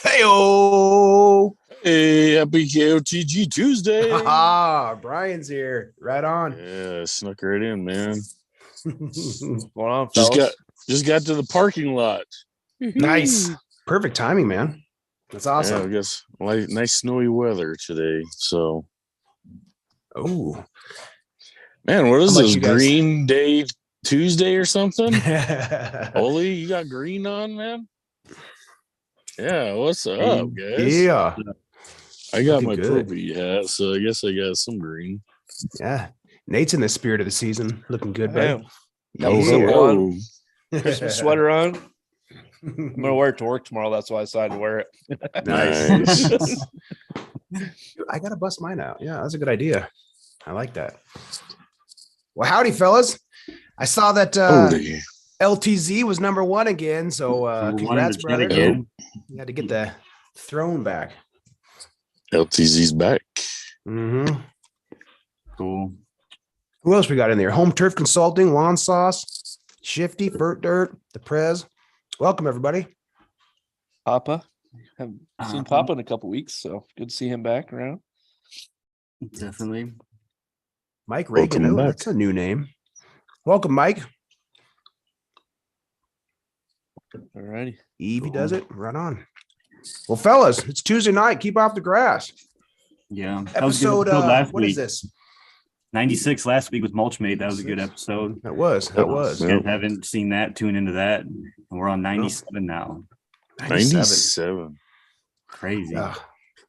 Heyo! Hey, happy KOTG Tuesday. Brian's here. Right on. Yeah, snuck right in, man. What's going on, fellas? Just got to the parking lot. Nice. Perfect timing, man. That's awesome. Yeah, I guess nice snowy weather today. So, oh man, what is this? Green Day Tuesday or something? Olee, you got green on, man? Yeah, what's up, guys? Yeah. I got my ProPlugger hat, so I guess I got some green. Yeah. Nate's in the spirit of the season. Looking good, buddy. Christmas sweater on. I'm going to wear it to work tomorrow. That's why I decided to wear it. Nice. I got to bust mine out. Yeah, that's a good idea. I like that. Well, howdy, fellas. I saw that LTZ was #1 again. So congrats, brother. You had to get the throne back. LTZ's back. Mm-hmm. Cool. Who else we got in there? Home Turf Consulting, Lawn Sauce, Shifty, Burt Dirt, The Prez. Welcome, everybody. Papa. Haven't seen Papa in a couple weeks, so good to see him back around. Definitely. Mike Reagan. Oh, that's a new name. Welcome, Mike. All righty. Evie does it. Right on. Well, fellas, it's Tuesday night. Keep off the grass. Yeah. Episode, what is this? 96 last week with Mulchmate. That was a good episode. That was. If you guys haven't seen that, tune into that. And we're on 97 now. 97. Crazy.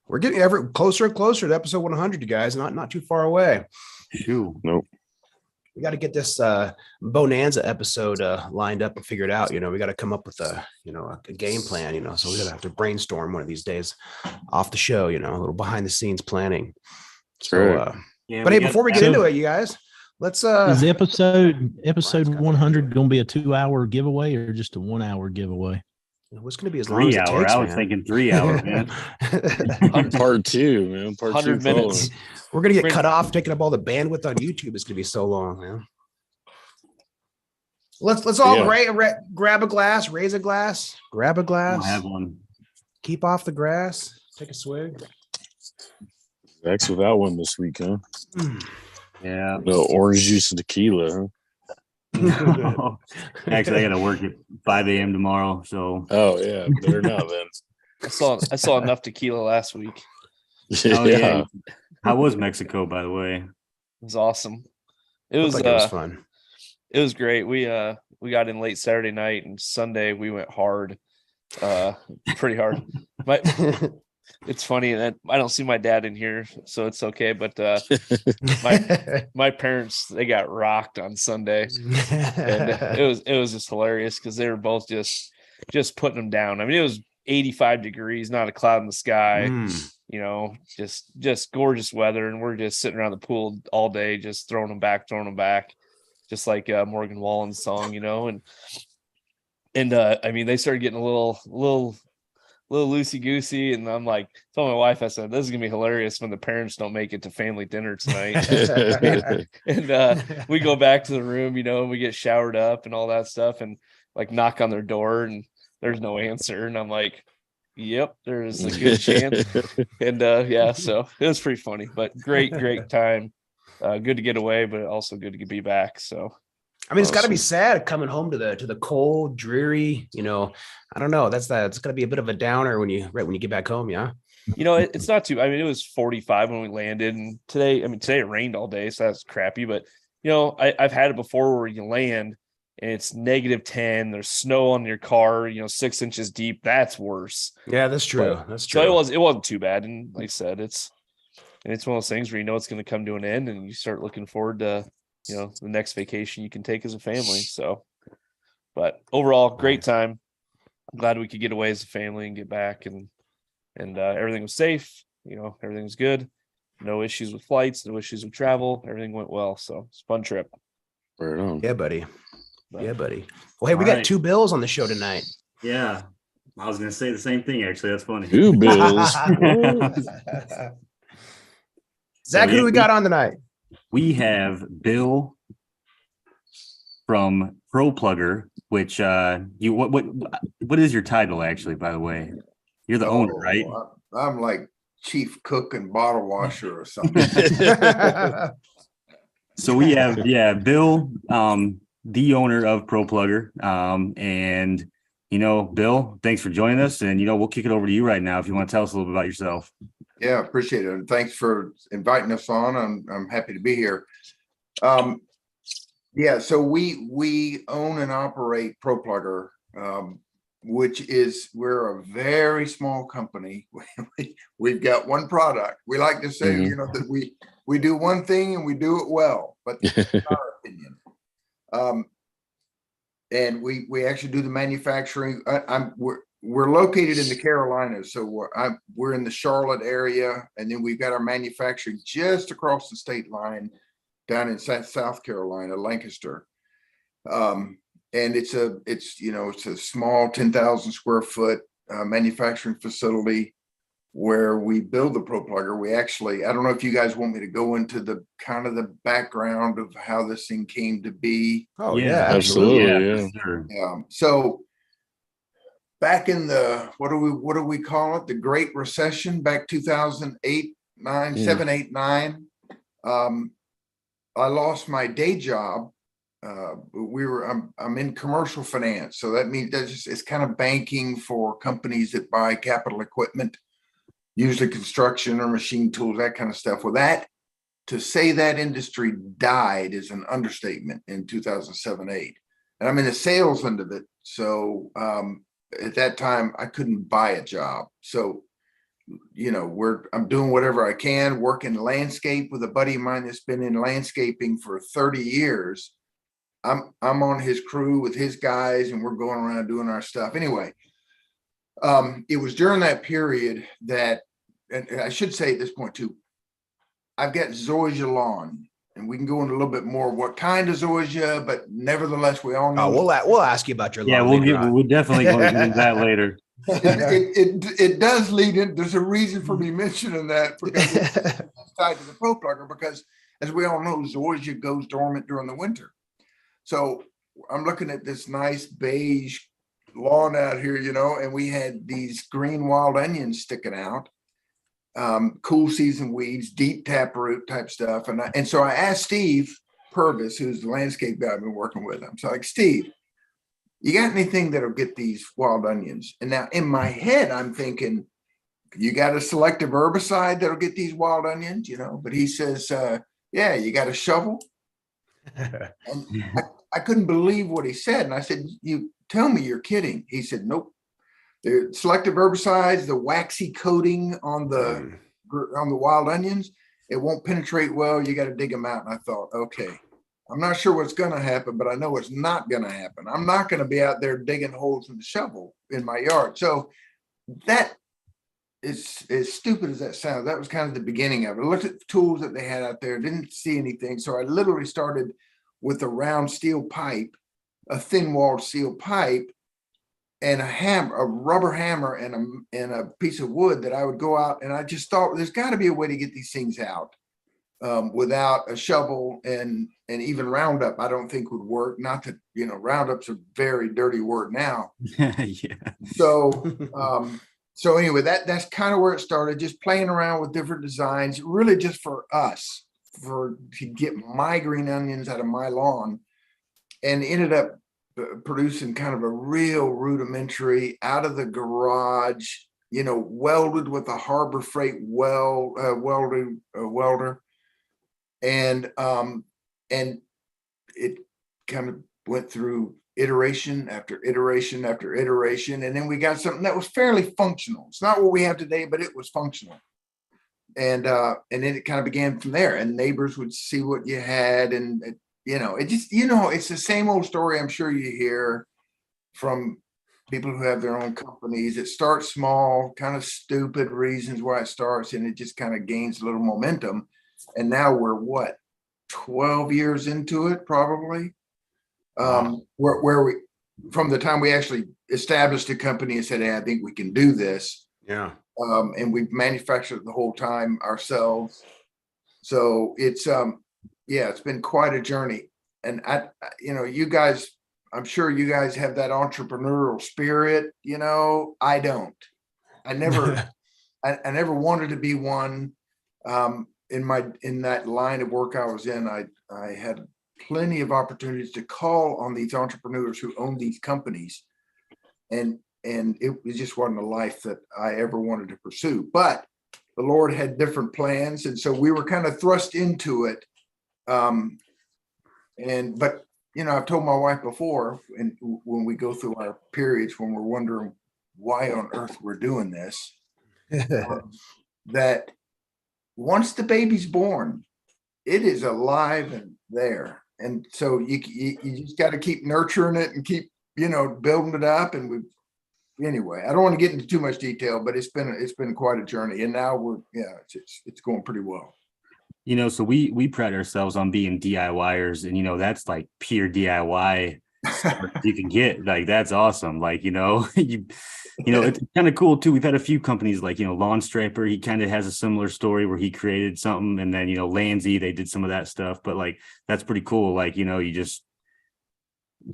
We're getting ever closer and closer to episode 100, you guys. Not too far away. Nope. We got to get this Bonanza episode lined up and figured out. You know, we got to come up with a game plan. You know, so we're gonna have to brainstorm one of these days off the show. You know, a little behind the scenes planning. So, but hey, before we get into it, you guys, let's. Is the episode 100 going to be a 2-hour giveaway or just a 1 hour giveaway? What's going to be as long as it 3 hour. takes, I was man? thinking 3 hours, man. Part 2, man. Part 2 100 minutes. following. We're going to get cut off, taking up all the bandwidth on YouTube. It's going to be so long, man. Let's all grab a glass, raise a glass, grab a I glass, have one. keep off the grass, take a swig. Zach's without one this week, huh? Yeah. No orange juice and tequila, huh? Actually, I got to work at 5 a.m. tomorrow. So. Oh yeah, better not then. I saw enough tequila last week. Oh, yeah. How was Mexico, by the way? It was awesome. It was fun. It was great. We got in late Saturday night, and Sunday we went hard, pretty hard. It's funny that I don't see my dad in here, so it's okay. But my parents, they got rocked on Sunday, and it was just hilarious because they were both just putting them down. I mean, it was 85 degrees, not a cloud in the sky. You know, just gorgeous weather, and we're just sitting around the pool all day, just throwing them back, just like Morgan Wallen's song, you know. And I mean, they started getting a little loosey goosey, and I'm like, told my wife, I said, this is gonna be hilarious when the parents don't make it to family dinner tonight. and we go back to the room, you know, and we get showered up and all that stuff, and like knock on their door, and there's no answer, and I'm like, yep, there's a good chance. And yeah, so it was pretty funny, but great time. Good to get away, but also good to be back. So I mean, it's got to be sad coming home to the cold, dreary, you know. I don't know. It's got to be a bit of a downer when you get back home. Yeah. You know, it's not too, I mean, it was 45 when we landed, and today it rained all day, so that's crappy. But you know, I've had it before where you land and it's -10. There's snow on your car, you know, 6 inches deep. That's worse. Yeah, that's true. That's true. So it wasn't too bad. And like I said, it's one of those things where you know it's going to come to an end, and you start looking forward to, you know, the next vacation you can take as a family. So, but overall, great time. I'm glad we could get away as a family and get back, and everything was safe. You know, everything was good. No issues with flights, no issues with travel. Everything went well. So it's a fun trip. Right on. Yeah, buddy. Yeah, buddy. Well, hey, we got 2 Bills on the show tonight. Yeah. I was going to say the same thing, actually. That's funny. 2 Bills. Zach, who do we got on tonight? We have Bill from ProPlugger, which what is your title, actually, by the way? You're the owner, right? I'm like chief cook and bottle washer or something. So we have, Bill, the owner of ProPlugger. And, you know, Bill, thanks for joining us. And, you know, we'll kick it over to you right now if you want to tell us a little bit about yourself. Yeah, appreciate it. And thanks for inviting us on. I'm happy to be here. Yeah, so we own and operate ProPlugger, which is, we're a very small company. We've got one product. We like to say, you know, that we do one thing and we do it well, but that's our opinion. And we actually do the manufacturing. We're located in the Carolinas, so we're in the Charlotte area, and then we've got our manufacturing just across the state line down in South Carolina, Lancaster. And it's a small 10,000 square foot manufacturing facility where we build the ProPlugger. We actually, I don't know if you guys want me to go into the kind of the background of how this thing came to be. Oh yeah, absolutely. Yeah. So back in the, what do we call it? The Great Recession, back 2008, 9, 7, 8, 9. I lost my day job. I'm in commercial finance. So that means it's kind of banking for companies that buy capital equipment, usually construction or machine tools, that kind of stuff. Well, to say that industry died is an understatement in 2007, 8. And I'm in the sales end of it. So at that time, I couldn't buy a job. So, you know, I'm doing whatever I can, working landscape with a buddy of mine that's been in landscaping for 30 years. I'm on his crew with his guys, and we're going around doing our stuff. Anyway, it was during that period that, and I should say at this point too, I've got Zoysia Lawn and we can go into a little bit more what kind of zoysia, but nevertheless, we all know. We'll ask you about your lawn. We're definitely going to do that later. It does lead in. There's a reason for me mentioning that, because it's tied to the ProPlugger, because as we all know, zoysia goes dormant during the winter. So I'm looking at this nice beige lawn out here, and we had these green wild onions sticking out, cool season weeds, deep taproot type stuff. And so I asked Steve Purvis, who's the landscape guy I've been working with. I'm like, Steve, you got anything that'll get these wild onions? And now in my head, I'm thinking, you got a selective herbicide that'll get these wild onions, but he says, yeah, you got a shovel. And I couldn't believe what he said. And I said, you tell me you're kidding. He said, nope. The selective herbicides, the waxy coating on the wild onions, it won't penetrate well. You got to dig them out. And I thought, okay, I'm not sure what's going to happen, but I know it's not going to happen. I'm not going to be out there digging holes with a shovel in my yard. So that is, as stupid as that sounds, that was kind of the beginning of it. I looked at the tools that they had out there, didn't see anything. So I literally started with a round steel pipe, a thin walled steel pipe, and a rubber hammer, and a piece of wood that I would go out. And I just thought, there's got to be a way to get these things out without a shovel, and even Roundup, I don't think would work. Not that, Roundup's a very dirty word now. Yeah. So anyway, that's kind of where it started, just playing around with different designs, really just for us, to get my green onions out of my lawn, and ended up producing kind of a real rudimentary, out of the garage, welded with a Harbor Freight welder, and it kind of went through iteration after iteration after iteration, and then we got something that was fairly functional. It's not what we have today, but it was functional. And then it kind of began from there, and neighbors would see what you had, and it just, it's the same old story I'm sure you hear from people who have their own companies. It starts small, kind of stupid reasons why it starts, and it just kind of gains a little momentum. And now we're 12 years into it, probably. Where we, from the time we actually established a company and said, hey, I think we can do this. Yeah. And we've manufactured it the whole time ourselves. So it's, it's been quite a journey. And you guys, I'm sure you guys have that entrepreneurial spirit. I don't. I never, I never wanted to be one. In that line of work I was in, I had plenty of opportunities to call on these entrepreneurs who own these companies, and it just wasn't a life that I ever wanted to pursue. But the Lord had different plans, and so we were kind of thrust into it. But I've told my wife before, and when we go through our periods when we're wondering why on earth we're doing this, that once the baby's born, it is alive and there. And so you just got to keep nurturing it and keep, building it up. And anyway, I don't want to get into too much detail, but it's been quite a journey. And now it's going pretty well. So we pride ourselves on being DIYers, and that's like pure DIY you can get. Like, that's awesome. Like, it's kind of cool too. We've had a few companies like, Lawn Striper. He kind of has a similar story where he created something, and then, Landsy, they did some of that stuff, but like, that's pretty cool. Like, you just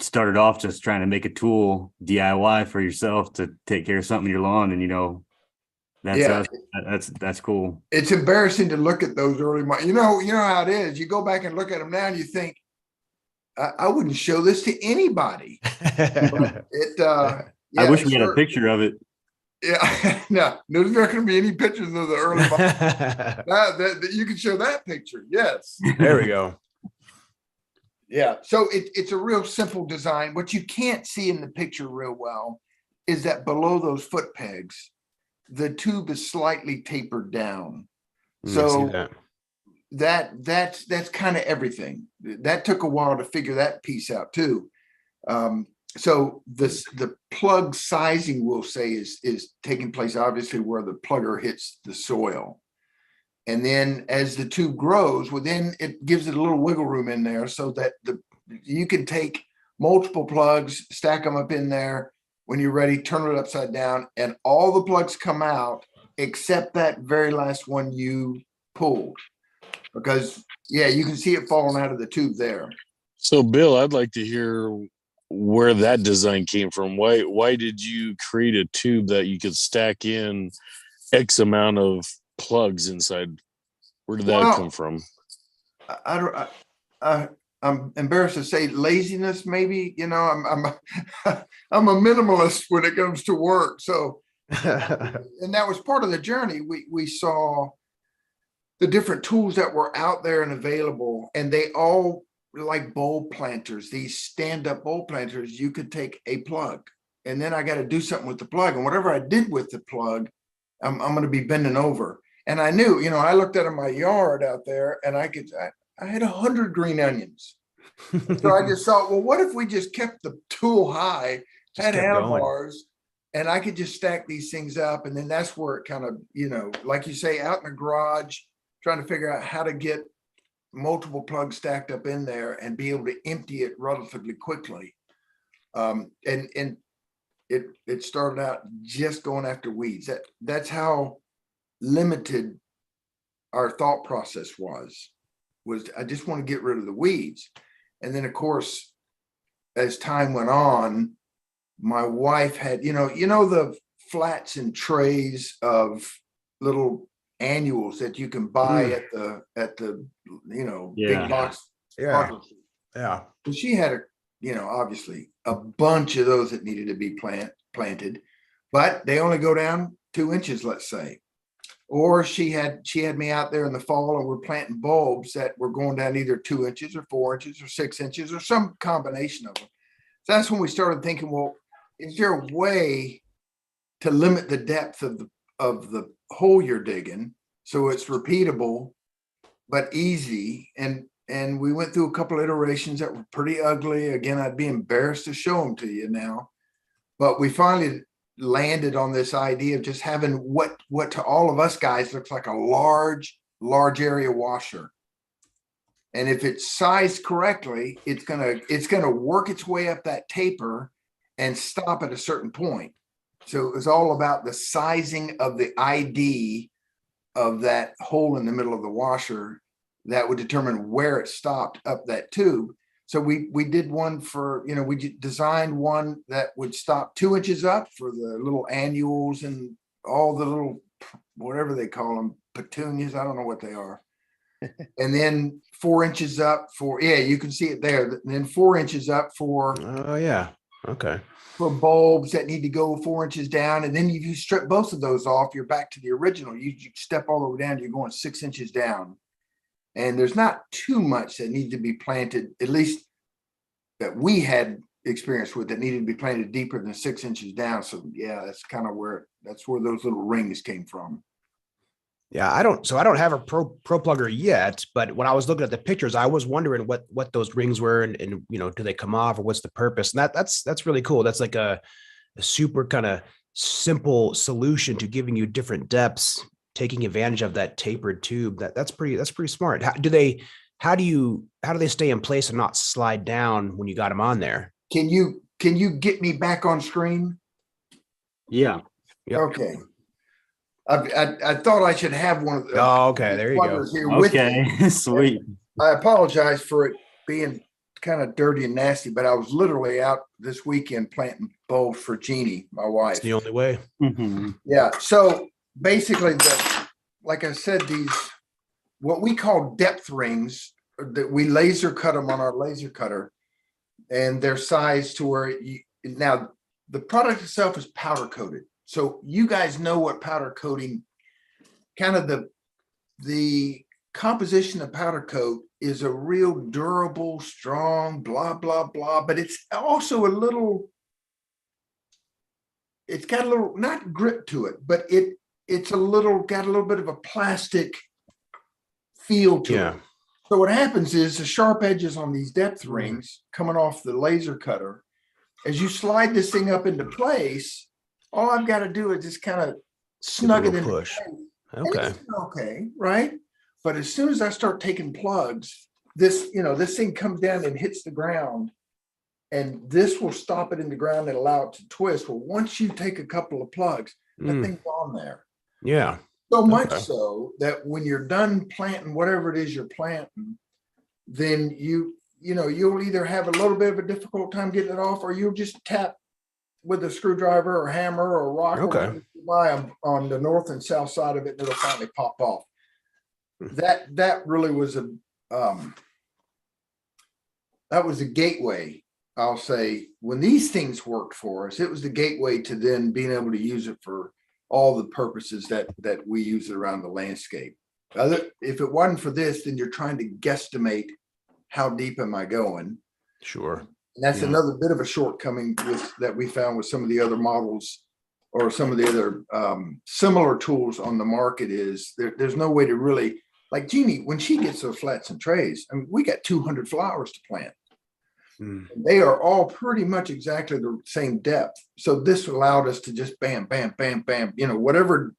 started off just trying to make a tool DIY for yourself to take care of something in your lawn. And, that's cool. It's embarrassing to look at those early months. You know how it is. You go back and look at them now and you think, I wouldn't show this to anybody. But I wish we had a picture of it. Yeah, no, there's not going to be any pictures of the early months. You can show that picture. Yes. There we go. Yeah. So it's a real simple design. What you can't see in the picture real well is that below those foot pegs, the tube is slightly tapered down. So that's kind of everything. That took a while to figure that piece out too. So the plug sizing, we'll say, is taking place obviously where the plugger hits the soil. And then as the tube grows, well, then it gives it a little wiggle room in there so that you can take multiple plugs, stack them up in there. When you're ready, turn it upside down, and all the plugs come out except that very last one you pulled. Because, yeah, you can see it falling out of the tube there. So, Bill, I'd like to hear where that design came from. Why did you create a tube that you could stack in X amount of plugs inside? Where did that come from? I'm embarrassed to say laziness, maybe. You know, I'm I'm a minimalist when it comes to work. So, and that was part of the journey. We saw the different tools that were out there and available, and they all like bulb planters, these stand-up bulb planters. You could take a plug, and then I got to do something with the plug, and whatever I did with the plug, I'm going to be bending over. And I knew, you know, I looked out of my yard out there, and I had 100 green onions. So I just thought, well, what if we just kept the tool high, had handlebars, and I could just stack these things up. And then that's where it kind of, you know, like you say, out in the garage, trying to figure out how to get multiple plugs stacked up in there and be able to empty it relatively quickly. And it started out just going after weeds. That's how limited our thought process was I just want to get rid of the weeds. And then, of course, as time went on, my wife had, you know, the flats and trays of little annuals that you can buy at the you know, big box. Yeah. So she had obviously a bunch of those that needed to be planted, but they only go down 2 inches, let's say. Or she had me out there in the fall, and we're planting bulbs that were going down either 2 inches or 4 inches or 6 inches or some combination of them. So that's when we started thinking, well, is there a way to limit the depth of the hole you're digging so it's repeatable but easy? And we went through a couple of iterations that were pretty ugly. Again, I'd be embarrassed to show them to you now, but we finally landed on this idea of just having what to all of us guys looks like a large area washer. And if it's sized correctly, it's gonna work its way up that taper and stop at a certain point. So it was all about the sizing of the ID of that hole in the middle of the washer that would determine where it stopped up that tube. So we did one for, you know, we designed one that would stop 2 inches up for the little annuals and all the little, whatever they call them, petunias. I don't know what they are. And then 4 inches up for, you can see it there. And then 4 inches up for, okay, for bulbs that need to go 4 inches down. And then if you strip both of those off, you're back to the original. You step all the way down, you're going 6 inches down. And there's not too much that needs to be planted, at least that we had experience with, that needed to be planted deeper than 6 inches down. So that's kind of where those little rings came from. Yeah, I don't have a ProPlugger yet, but when I was looking at the pictures, I was wondering what those rings were and you know, do they come off or what's the purpose? And that's really cool. That's like a super kind of simple solution to giving you different depths, taking advantage of that tapered tube. That's pretty smart. How do they stay in place and not slide down when you got them on there? Can you get me back on screen? Yeah. Yep. Okay. I thought I should have one of the okay, there you go. Here with me. Sweet. I apologize for it being kind of dirty and nasty, but I was literally out this weekend planting bulbs for Jeannie, my wife. It's the only way. Mm-hmm. Yeah. So basically, like I said, these what we call depth rings, that we laser cut them on our laser cutter, and they're sized to where now the product itself is powder coated. So you guys know what powder coating, kind of the composition of powder coat is a real durable, strong, blah, blah, blah, but it's also it's got a little, not grip to it, but it's got a little bit of a plastic feel to it. So what happens is the sharp edges on these depth rings coming off the laser cutter, as you slide this thing up into place, all I've got to do is just kind of snug it in place. And Okay. it's okay, right? But as soon as I start taking plugs, this, this thing comes down and hits the ground, and this will stop it in the ground and allow it to twist. Well, once you take a couple of plugs, that Mm, thing's on there. yeah. So much Okay. so that when you're done planting whatever it is you're planting, then you'll either have a little bit of a difficult time getting it off, or you'll just tap with a screwdriver or hammer or rock or Okay. whatever you buy on the north and south side of it, and it'll finally pop off. That really was that was a gateway. I'll say, when these things worked for us, it was the gateway to then being able to use it for all the purposes that we use it around the landscape. If it wasn't for this, then you're trying to guesstimate how deep am I going. Sure. And that's Yeah. another bit of a shortcoming that we found with some of the other models or some of the other similar tools on the market is there's no way to really, like Jeannie, when she gets those flats and trays, I mean, we got 200 flowers to plant. Mm, They are all pretty much exactly the same depth. So this allowed us to just bam, bam, bam, bam, whatever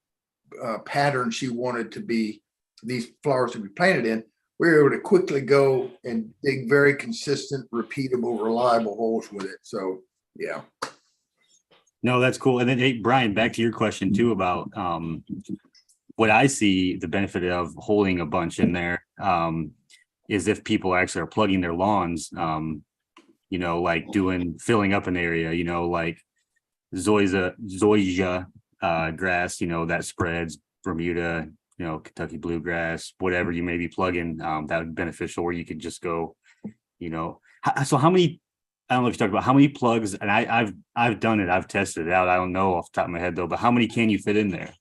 pattern she wanted to be, these flowers to be planted in, we were able to quickly go and dig very consistent, repeatable, reliable holes with it. So, yeah. No, that's cool. And then, hey, Brian, back to your question too about what I see the benefit of holding a bunch in there is if people actually are plugging their lawns, like filling up an area, like zoysia grass, that spreads, Bermuda, Kentucky bluegrass, whatever you may be plugging, that would be beneficial, where you could just go, so how many, I don't know if you talked about how many plugs, and I've done it, I've tested it out. I don't know off the top of my head though, but how many can you fit in there?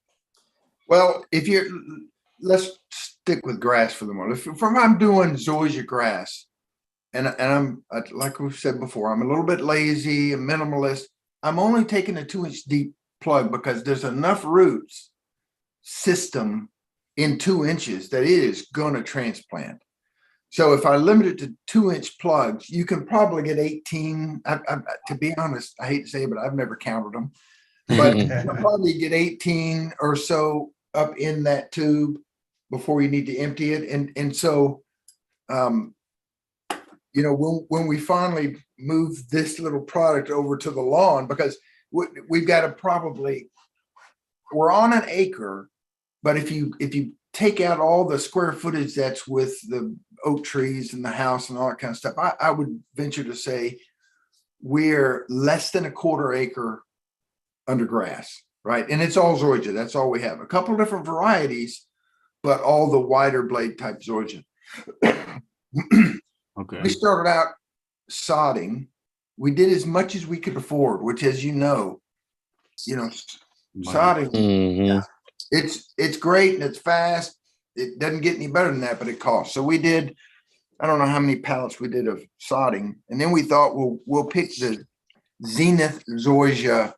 Well, let's stick with grass for the moment. If I'm doing zoysia grass, and I'm, like we've said before, I'm a little bit lazy, a minimalist. I'm only taking a 2-inch deep plug because there's enough roots system in 2 inches that it is going to transplant. So if I limit it to 2-inch plugs, you can probably get 18. To be honest, I hate to say it, but I've never counted them. But you'll probably get 18 or so up in that tube before you need to empty it. And so, when we finally move this little product over to the lawn, because we've got to we're on an acre, but if you take out all the square footage that's with the oak trees and the house and all that kind of stuff, I would venture to say we're less than a quarter acre under grass, right? And it's all zoysia. That's all we have. A couple of different varieties, but all the wider blade type zoysia. Okay. We started out sodding. We did as much as we could afford, which, as sodding, Mhm. it's great and it's fast. It doesn't get any better than that, but it costs. So we did, I don't know how many pallets we did of sodding. And then we thought, we'll pick the Zenith zoysia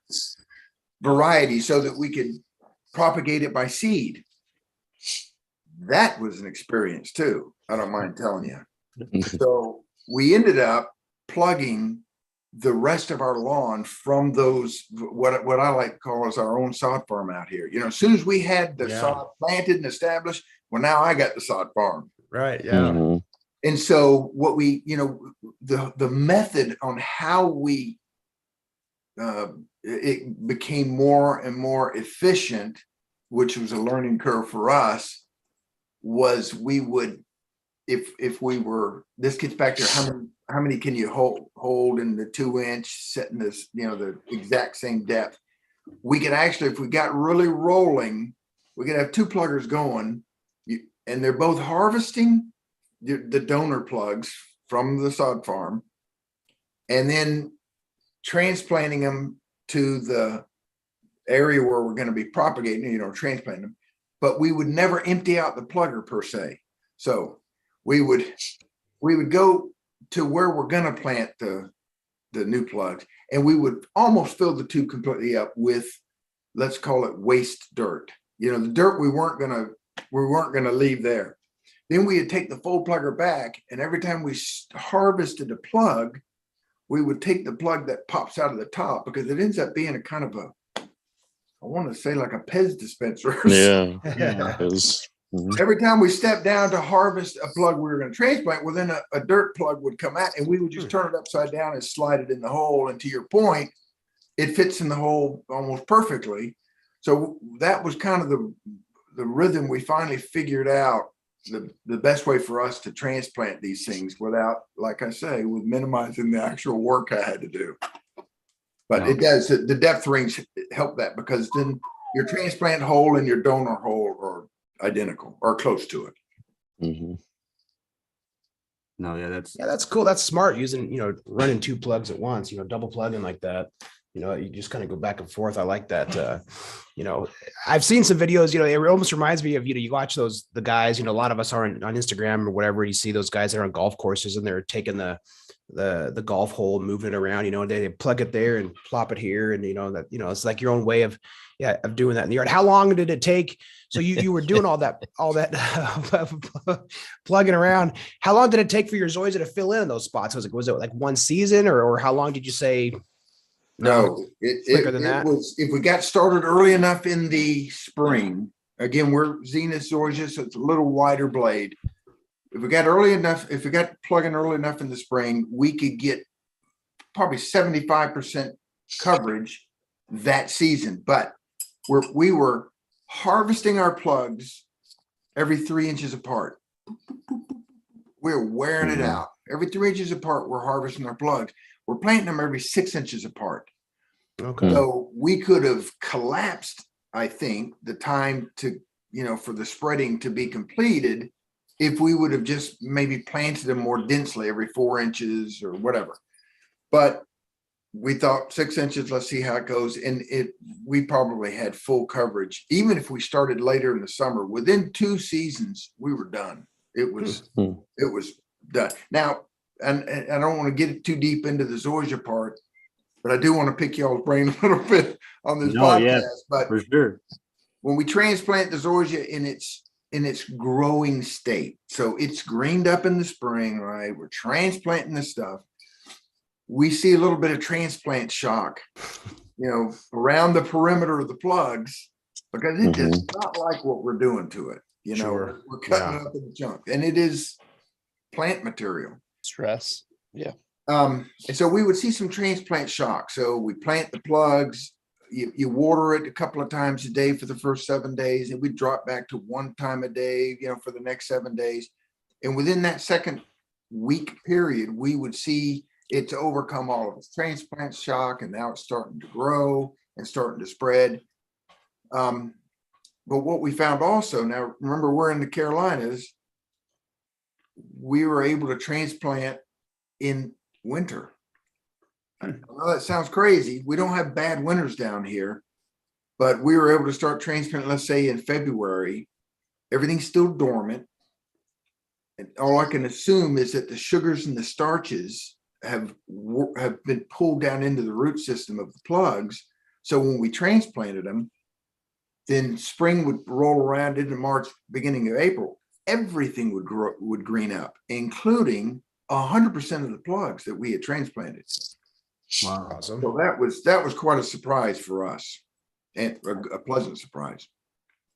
variety so that we could propagate it by seed. That was an experience too, I don't mind telling you. So we ended up plugging the rest of our lawn from those, what I like to call as our own sod farm out here. As soon as we had the sod planted and established, well, now I got the sod farm. Right. Yeah. Mhm. And so what we, the method on how we, it became more and more efficient, which was a learning curve for us, was we would, if we were, this gets back to how many can you hold in the 2-inch, setting this, the exact same depth. We could actually, if we got really rolling, we could have 2 pluggers going, and they're both harvesting the donor plugs from the sod farm, and then transplanting them to the area where we're going to be propagating, transplanting them. But we would never empty out the plugger per se. So we would go to where we're going to plant the new plugs, and we would almost fill the tube completely up with, let's call it waste dirt. The dirt we weren't going to leave there. Then we would take the full plugger back, and every time we harvested a plug, we would take the plug that pops out of the top, because it ends up being a kind of I want to say like a Pez dispenser. Yeah. Yeah. Every time we stepped down to harvest a plug we were going to transplant, well, then a dirt plug would come out and we would just turn it upside down and slide it in the hole. And to your point, it fits in the hole almost perfectly. So that was kind of the rhythm we finally figured out, the best way for us to transplant these things without, like I say, with minimizing the actual work I had to do. But it does, the depth rings help that, because then your transplant hole and your donor hole are identical or close to it. Mm-hmm. No, yeah, that's cool. That's smart, using, running 2 plugs at once, double plugging like that. You just kind of go back and forth. I like that. I've seen some videos, it almost reminds me of, you watch the guys, a lot of us are on Instagram or whatever, you see those guys that are on golf courses and they're taking the golf hole, moving it around, they plug it there and plop it here. And, it's like your own way of doing that in the yard. How long did it take? So you were doing all that plugging around. How long did it take for your zoysia to fill in those spots? Was it like 1 season or how long did you say? No, it was, if we got started early enough in the spring, again, we're Zenith zoysia, so it's a little wider blade. If we got plugging early enough in the spring, we could get probably 75% coverage that season. But we were harvesting our plugs every 3 inches apart. We're wearing it out. Every 3 inches apart, we're harvesting our plugs. We're planting them every 6 inches apart. Okay. So we could have collapsed, I think, the time to, for the spreading to be completed if we would have just maybe planted them more densely every 4 inches or whatever. But we thought 6 inches, let's see how it goes. And we probably had full coverage. Even if we started later in the summer, within 2 seasons, we were done. It was done. Now, and I don't want to get too deep into the zoysia part, but I do want to pick y'all's brain a little bit on this podcast. Yeah, but for sure, when we transplant the zoysia in its growing state, so it's greened up in the spring, right? We're transplanting the stuff. We see a little bit of transplant shock, around the perimeter of the plugs, because it does not like what we're doing to it. Sure. We're cutting it up in the chunk, and it is plant material. Stress. Yeah. And so we would see some transplant shock. So we plant the plugs, you water it a couple of times a day for the first 7 days, and we drop back to 1 time a day, for the next 7 days. And within that second week period, we would see it to overcome all of its transplant shock, and now it's starting to grow and starting to spread. But what we found also, now remember, we're in the Carolinas, we were able to transplant in winter. I know that sounds crazy. We don't have bad winters down here, but we were able to start transplanting, let's say in February. Everything's still dormant. And all I can assume is that the sugars and the starches have been pulled down into the root system of the plugs. So when we transplanted them, then spring would roll around into March, beginning of April, everything would green up, including 100% of the plugs that we had transplanted. wow. Awesome. So that was quite a surprise for us, and a pleasant surprise.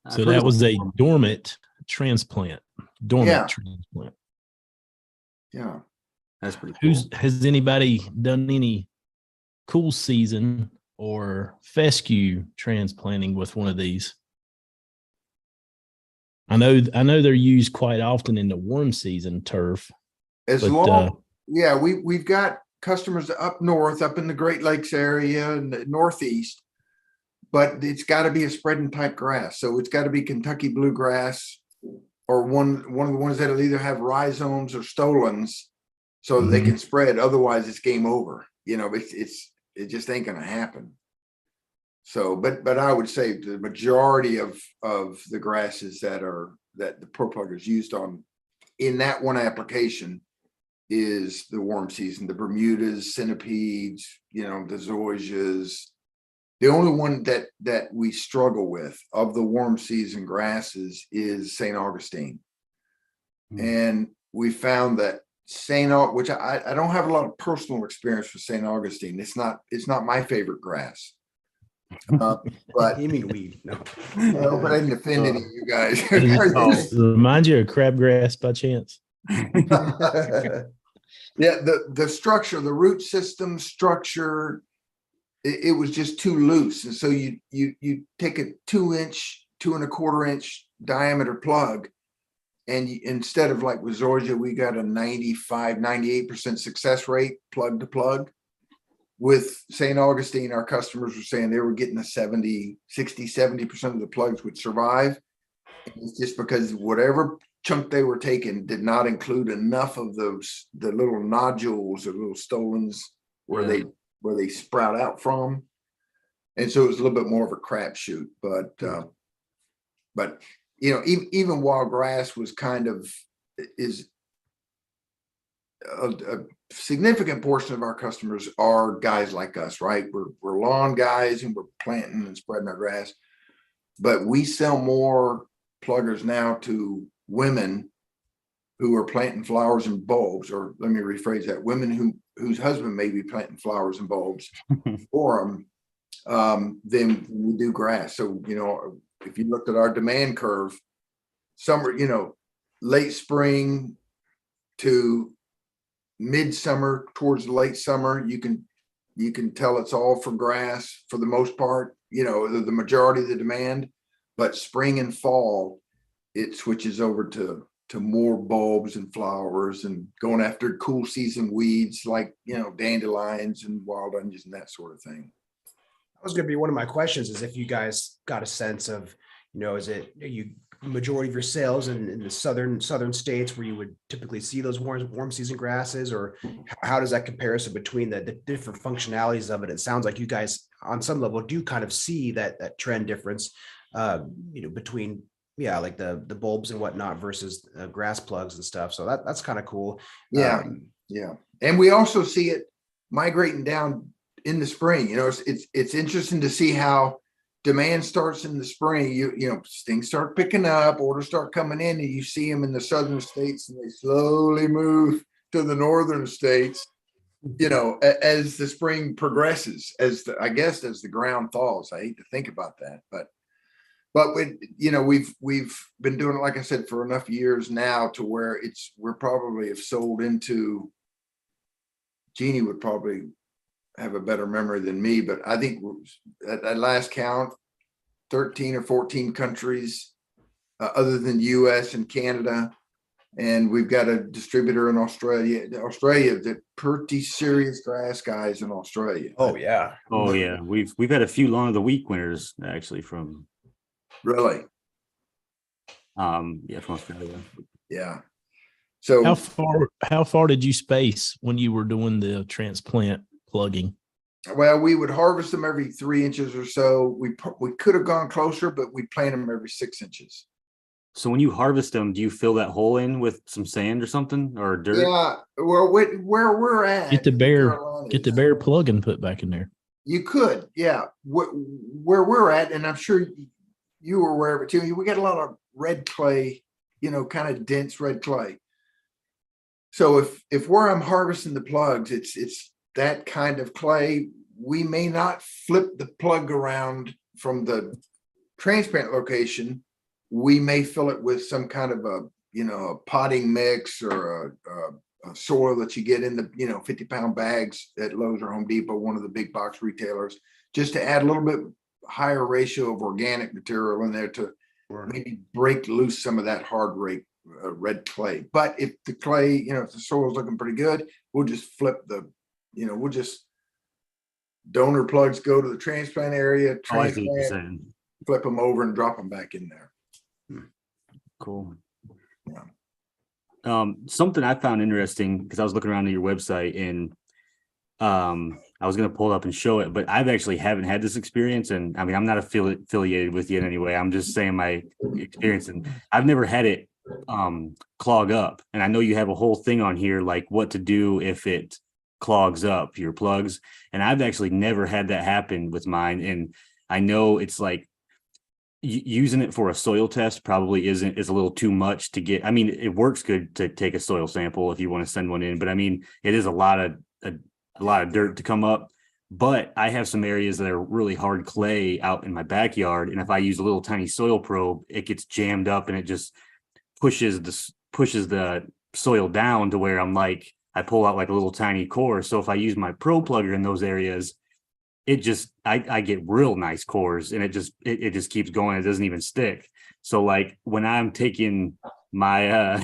So that was a dormant transplant. Transplant. Yeah. That's pretty cool. Has anybody done any cool season or fescue transplanting with one of these? I know they're used quite often in the warm season turf. We've got customers up north, up in the Great Lakes area and the Northeast, but it's got to be a spreading type grass. So it's got to be Kentucky bluegrass, or one of the ones that'll either have rhizomes or stolons, so that they can spread. Otherwise, it's game over. It just ain't gonna happen. So, but I would say the majority of the grasses that the ProPlugger is used on in that one application is the warm season, the Bermudas, centipedes, the zoysias. The only one that we struggle with of the warm season grasses is St. Augustine. And we found that which I don't have a lot of personal experience with St. Augustine. It's not my favorite grass. But You mean weed? No. no, but I didn't offend any of you guys. Remind you of crabgrass by chance? Yeah, the structure, the root system structure, it was just too loose. And so you take a 2-inch, 2.25-inch diameter plug, and instead of like with Zorgia, we got a 98% success rate plug to plug. With St. Augustine, our customers were saying they were getting a 60, 70% of the plugs would survive. It's just because whatever chunk they were taking did not include enough of the little nodules or little stolons where they sprout out from. And so it was a little bit more of a crapshoot. But you know, even wild grass was kind of is a significant portion of our customers are guys like us, right? We're lawn guys and we're planting and spreading our grass, but we sell more pluggers now to women who are planting flowers and bulbs, or let me rephrase that, women whose husband may be planting flowers and bulbs for them, than we do grass. So, you know, if you looked at our demand curve, summer, you know, late spring to midsummer towards the late summer, you can tell it's all for grass for the most part, you know, the majority of the demand. But spring and fall, it switches over to more bulbs and flowers and going after cool season weeds like, you know, dandelions and wild onions and that sort of thing. That was going to be one of my questions, is if you guys got a sense of, you know, is it majority of your sales in the southern states where you would typically see those warm season grasses, or how does that comparison between the different functionalities of it? It sounds like you guys on some level do kind of see that trend difference, you know, between like the bulbs and whatnot versus grass plugs and stuff. So that's kind of cool. Yeah. And we also see it migrating down in the spring. You know, it's interesting to see how demand starts in the spring. You know, things start picking up, orders start coming in, and you see them in the southern states, and they slowly move to the northern states, you know, as the spring progresses, as the ground thaws. I hate to think about that, but you know, we've been doing it, like I said, for enough years now to where we're probably have sold into, Jeannie would probably have a better memory than me, but I think at last count, 13 or 14 countries other than US and Canada. And we've got a distributor in Australia. They're pretty serious grass guys in Australia. Oh yeah. We've had a few lawn of the week winners actually from. Really? From Australia. Yeah. So how far did you space when you were doing the transplant plugging? Well, we would harvest them every 3 inches or so. We could have gone closer, but we plant them every 6 inches. So when you harvest them, do you fill that hole in with some sand or something, or dirt? Yeah. Well, where we're at, get the bare plug and put back in there. You could, yeah. Where we're at, and I'm sure you were aware of it too. We got a lot of red clay, you know, kind of dense red clay. So if where I'm harvesting the plugs, it's that kind of clay, we may not flip the plug around from the transplant location. We may fill it with some kind of a potting mix or a soil that you get in the 50-pound bags at Lowe's or Home Depot, one of the big box retailers, just to add a little bit higher ratio of organic material in there to maybe break loose some of that hard red clay. But if the clay, if the soil is looking pretty good, we'll just flip we'll just donor plugs go to the transplant area, flip them over and drop them back in there. Cool. Yeah. Something I found interesting, because I was looking around at your website and I was going to pull it up and show it, but I've actually haven't had this experience. And I mean, I'm not affiliated with you in any way. I'm just saying my experience, and I've never had it clog up. And I know you have a whole thing on here, like what to do if it clogs up your plugs. And I've actually never had that happen with mine. And I know it's like using it for a soil test probably is a little too much to get. I mean, it works good to take a soil sample if you want to send one in, but I mean, it is a lot of dirt to come up. But I have some areas that are really hard clay out in my backyard. And if I use a little tiny soil probe, it gets jammed up and it just pushes the soil down to where I'm like, I pull out like a little tiny core. So if I use my ProPlugger in those areas, it just, I get real nice cores, and it just keeps going. It doesn't even stick. So like when I'm taking my,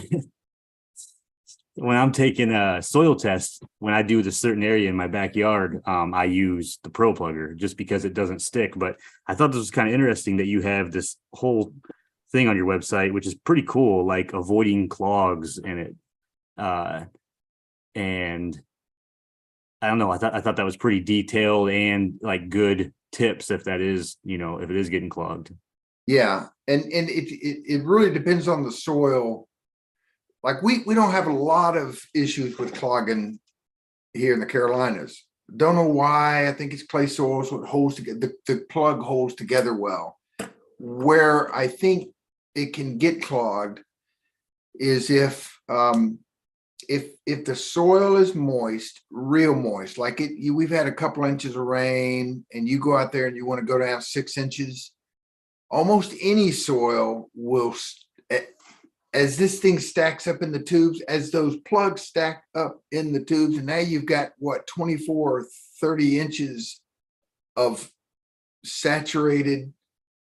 when I'm taking a soil test, when I do the certain area in my backyard, I use the ProPlugger just because it doesn't stick. But I thought this was kind of interesting that you have this whole thing on your website, which is pretty cool, like avoiding clogs in it. And I don't know, I thought that was pretty detailed and like good tips if that is, if it is getting clogged. Yeah, and it really depends on the soil. Like we don't have a lot of issues with clogging here in the Carolinas. Don't know why. I think it's clay soils what holds together. The plug holds together well. Where I think it can get clogged is if the soil is moist, real moist, like we've had a couple inches of rain, and you go out there and you want to go down 6 inches. Almost any soil will, as this thing stacks up in the tubes, as those plugs stack up in the tubes, and now you've got what, 24 or 30 inches of saturated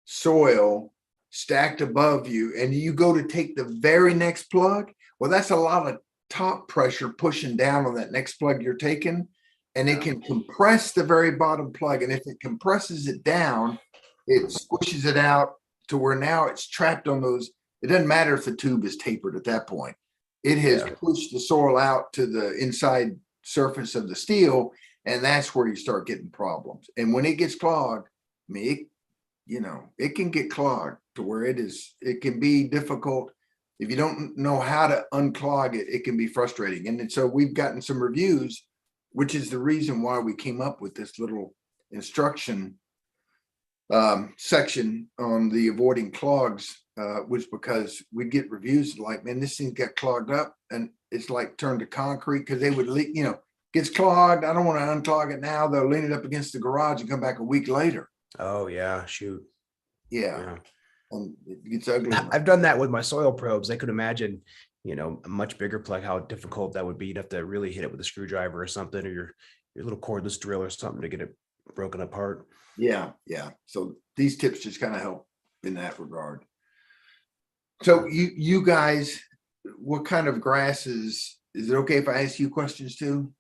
soil stacked above you, and you go to take the very next plug. Well, that's a lot of top pressure pushing down on that next plug you're taking, and it can compress the very bottom plug. And if it compresses it down, it squishes it out to where now it's trapped on those. It doesn't matter if the tube is tapered at that point. It has pushed the soil out to the inside surface of the steel, and that's where you start getting problems. And when it gets clogged, I mean, it can get clogged to where it can be difficult. If you don't know how to unclog it, it can be frustrating. And so we've gotten some reviews, which is the reason why we came up with this little instruction section on the avoiding clogs, was because we get reviews like, man, this thing got clogged up and it's like turned to concrete, because they would leak, gets clogged. I don't want to unclog it now. They'll lean it up against the garage and come back a week later. Oh yeah, shoot. Yeah. And it gets ugly. I've done that with my soil probes. I could imagine, a much bigger plug, how difficult that would be. You'd have to really hit it with a screwdriver or something, or your little cordless drill or something to get it broken apart. Yeah. So these tips just kind of help in that regard. So you guys, what kind of grasses? Is it okay if I ask you questions too?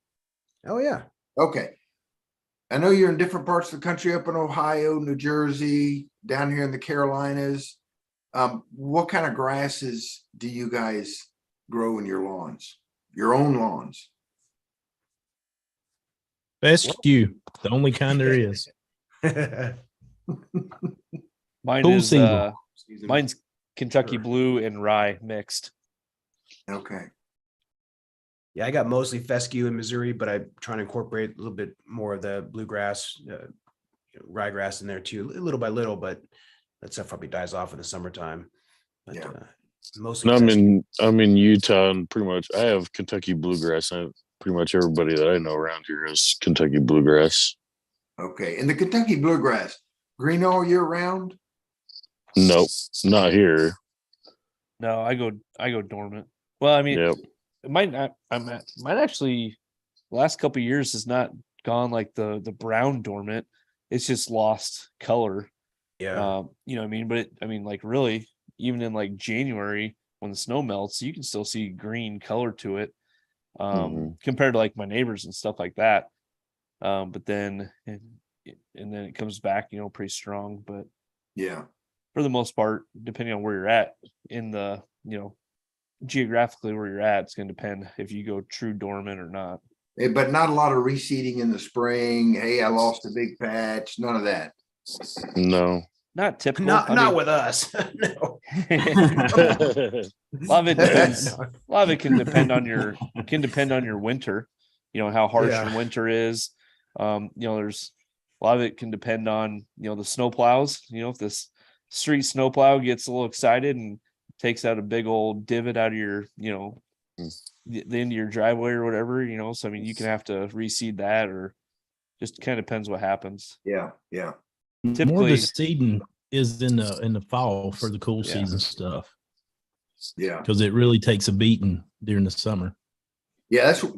Oh yeah. Okay. I know you're in different parts of the country, up in Ohio, New Jersey, down here in the Carolinas. What kind of grasses do you guys grow in your lawns, your own lawns? Fescue, the only kind there is. Mine Cool is season. mine's Kentucky blue and rye mixed. Okay. Yeah, I got mostly fescue in Missouri, but I'm trying to incorporate a little bit more of the bluegrass, ryegrass in there too, little by little. But that stuff probably dies off in the summertime. But, Yeah. Mostly. I'm in Utah, and pretty much I have Kentucky bluegrass. Pretty much everybody that I know around here has Kentucky bluegrass. Okay. And the Kentucky bluegrass, green all year round? Nope, not here. No, I go dormant. Well, I mean, Yep. it might not. Might actually. Last couple of years has not gone like the brown dormant. It's just lost color. Yeah. You know what I mean? But like really, even in like January when the snow melts, you can still see green color to it. Compared to like my neighbors and stuff like that. But then and then it comes back, pretty strong. But Yeah. for the most part, depending on where you're at in the, geographically where you're at, it's going to depend if you go true dormant or not. But not a lot of reseeding in the spring. Hey, I lost a big patch. None of that. No. Not typical. Not with us. No. A lot of it depends. A lot of it can depend on your winter. How harsh your winter is. There's a lot of it can depend on the snow plows. If this street snow plow gets a little excited and takes out a big old divot out of your the end of your driveway or whatever. So I mean, you can have to reseed that, or Just kind of depends what happens. Yeah. More of Typically, the seeding is in the fall for the cool Yeah. season stuff Yeah. because it really takes a beating during the summer. Yeah. That's what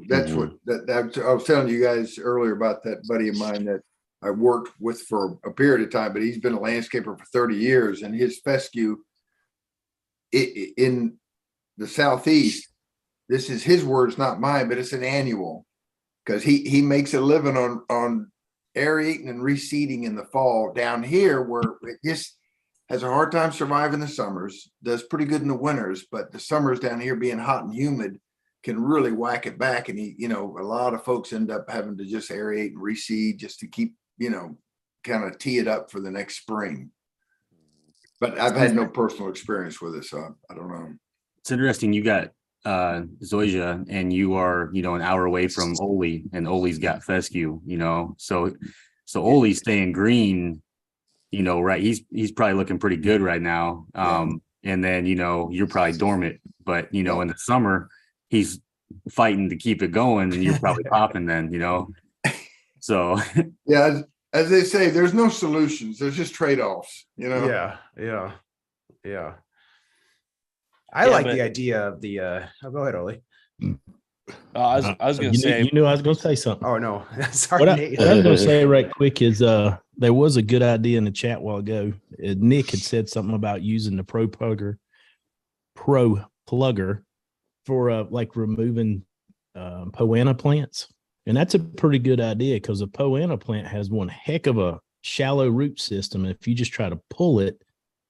I was telling you guys earlier about that buddy of mine that I worked with for a period of time, but he's been a landscaper for 30 years, and his fescue in the Southeast, this is his words, not mine, but it's an annual, because he makes a living on aerating and reseeding in the fall. Down here, where it just has a hard time surviving the summers, does pretty good in the winters, but the summers down here being hot and humid can really whack it back. And a lot of folks end up having to just aerate and reseed just to keep, kind of tee it up for the next spring. But I've had no personal experience with it, so I don't know. It's interesting. You got Zoysia, and you are, an hour away from Olee, and Olee's got fescue, so Olee's staying green, right. He's probably looking pretty good right now. And then, you're probably dormant, but in the summer, he's fighting to keep it going, and you're probably popping then, so. Yeah. As they say, there's no solutions. There's just trade-offs, Yeah. I like the idea of the go ahead, Olee. I was going to say, you knew I was going to say something. Oh no. Sorry, What Nate. I was going to say right quick is there was a good idea in the chat a while ago. Nick had said something about using the ProPlugger for like removing poana plants. And that's a pretty good idea because a poana plant has one heck of a shallow root system. And if you just try to pull it,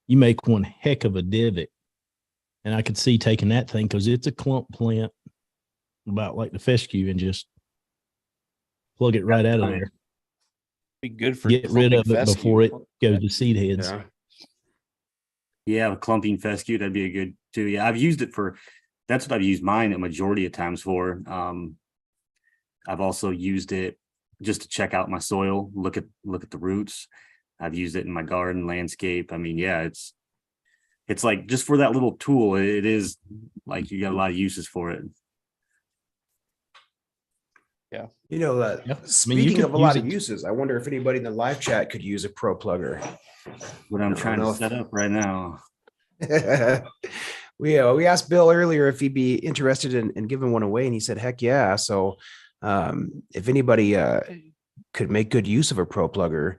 you make one heck of a divot. And I could see taking that thing because it's a clump plant about like the fescue and just plug it right out of there. be good for Get rid of it fescue. before it goes to seed heads. Yeah, clumping fescue, that'd be a good too. Yeah, I've used it that's what I've used mine a majority of times for. I've also used it just to check out my soil, look at the roots. I've used it in my garden landscape. I mean, yeah, it's like just for that little tool, it is like you got a lot of uses for it. Yeah. Speaking of a lot of uses, I wonder if anybody in the live chat could use a ProPlugger. What I'm trying to set up right now. We asked Bill earlier if he'd be interested in giving one away, and he said, heck yeah. So if anybody could make good use of a ProPlugger,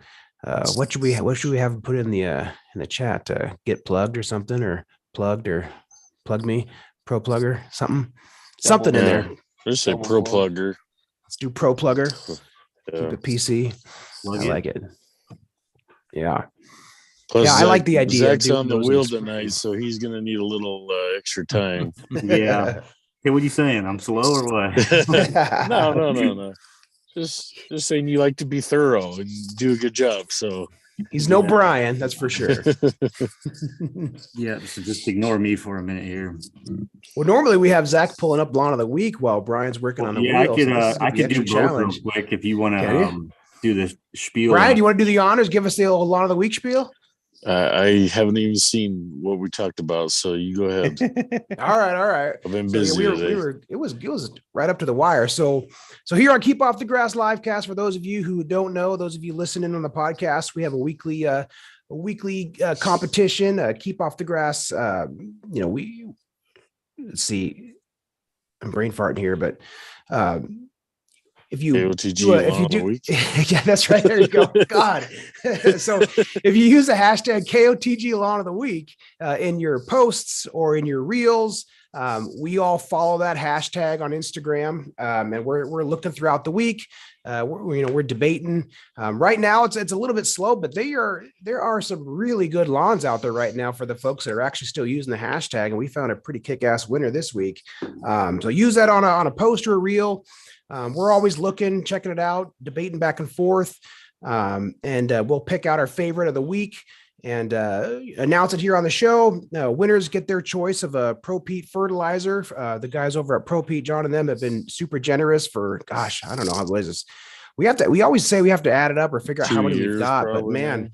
what should we have put in the chat? Get plugged or something, or plugged or plug me, ProPlugger, something in there. Just say ProPlugger. Let's do ProPlugger. Yeah. Keep it PC. I like it. Yeah. Plus, I like the idea. Zach's on the wheel tonight, so he's going to need a little extra time. Yeah. Hey, what are you saying? I'm slow or what? No. Just saying you like to be thorough and do a good job. So he's no Brian, that's for sure. Yeah, so just ignore me for a minute here. Well, normally we have Zach pulling up Lawn of the Week while Brian's working on the wheel. I could do both real quick if you want to do the spiel. Brian, do you want to do the honors? Give us the old Lawn of the Week spiel. I haven't even seen what we talked about, so you go ahead. All right. I've been busy today. It was right up to the wire. So here on Keep Off the Grass livecast, for those of you who don't know, those of you listening on the podcast, we have a weekly competition. Keep Off the Grass. Let's see. I'm brain farting here, but if you KOTG yeah, that's right. There you go. God. So if you use the hashtag KOTG Lawn of the Week in your posts or in your reels, we all follow that hashtag on Instagram, and we're looking throughout the week. We're debating. Right now, it's a little bit slow, but there are some really good lawns out there right now for the folks that are actually still using the hashtag, and we found a pretty kick-ass winner this week. So use that on a post or a reel. We're always looking, checking it out, debating back and forth, and we'll pick out our favorite of the week and announce it here on the show. Winners get their choice of a ProPete fertilizer. The guys over at ProPete, John and them, have been super generous for, gosh, I don't know, what is this? We always say we have to add it up or figure out how many we've got, but man,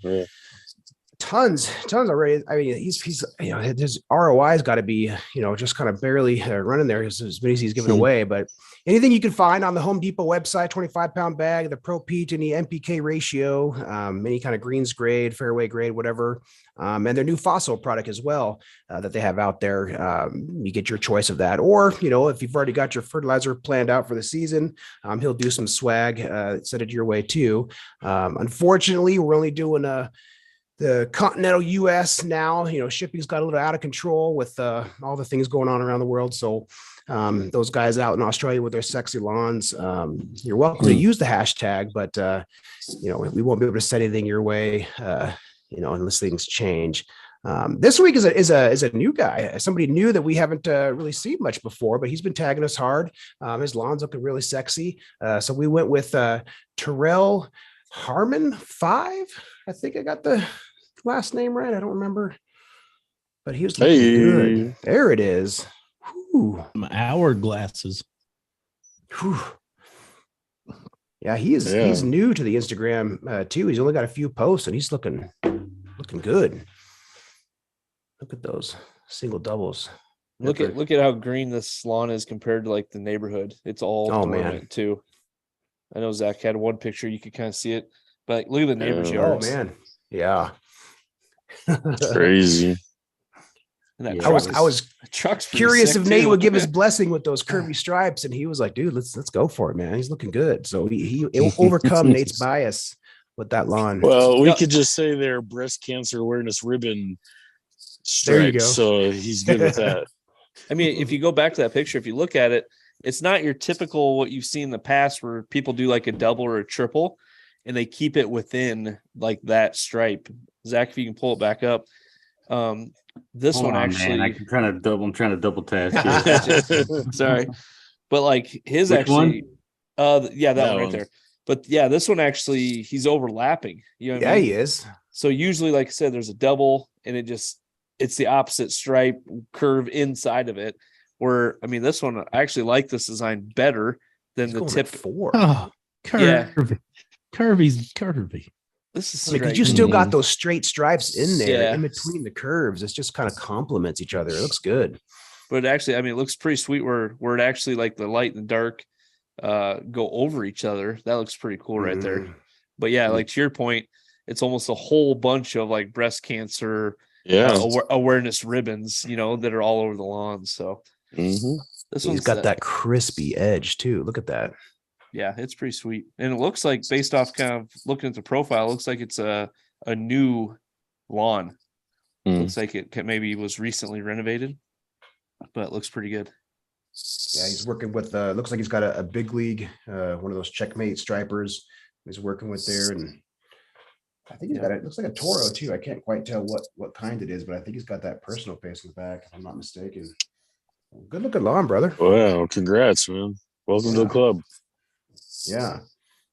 tons already. I mean, he's his ROI's got to be, just kind of barely running there as many as he's giving away. But anything you can find on the Home Depot website, 25-pound bag, the Pro Peat and the NPK ratio, any kind of greens grade, fairway grade, whatever. And their new fossil product as well that they have out there. You get your choice of that. Or, if you've already got your fertilizer planned out for the season, he'll do some swag, send it your way too. Unfortunately, we're only doing the continental US now. Shipping's got a little out of control with all the things going on around the world. So those guys out in Australia with their sexy lawns, you're welcome to use the hashtag, but we won't be able to send anything your way, unless things change. This week is a new guy, somebody new that we haven't really seen much before, but he's been tagging us hard. His lawn's looking really sexy. So we went with Terrell Harmon 5. I think I got the last name right. I don't remember, but he was looking good. There it is. Whew. My hourglasses. Whew. Yeah, he's new to the Instagram too. He's only got a few posts and he's looking good. Look at those single doubles. Look at how green this lawn is compared to like the neighborhood. It's all dormant too. I know Zach had one picture, you could kind of see it, but look at the neighbor's yards. Oh man. Yeah. Crazy. I was curious if Nate would give his blessing with those curvy stripes, and he was like, "Dude, let's go for it, man. He's looking good." So he overcome Nate's bias with that lawn. Well, we could just say they're breast cancer awareness ribbon stripes. There you go. So he's good with that. I mean, if you go back to that picture, if you look at it, it's not your typical what you've seen in the past where people do like a double or a triple and they keep it within like that stripe. Zach, if you can pull it back up. This Hold one on, actually, man. I'm trying to double test here. sorry, but like his Which actually, one? that one right there. But yeah, this one actually, he's overlapping. You know what I mean? He is. So usually, like I said, there's a double, and it's the opposite stripe curve inside of it. Where I mean, this one I actually like this design better than the tip 4. Oh, curvy. Yeah. Curvy's curvy. This is because you still got those straight stripes in there Yeah. in between the curves. It's just kind of complements each other. It looks good. But actually, I mean, it looks pretty sweet where it actually like the light and dark go over each other. That looks pretty cool right there. But yeah, like to your point, it's almost a whole bunch of like breast cancer awareness ribbons, that are all over the lawn. So this He's got that crispy edge too. Look at that. Yeah, it's pretty sweet. And it looks like, based off kind of looking at the profile, it looks like it's a new lawn. Looks like it maybe was recently renovated, but it looks pretty good. Yeah, he's working with looks like he's got a big league, one of those checkmate stripers he's working with there. And I think he's got it looks like a Toro too. I can't quite tell what kind it is, but I think he's got that personal face in the back, if I'm not mistaken. Good looking lawn, brother. Wow, congrats, man. Welcome to the club. Yeah.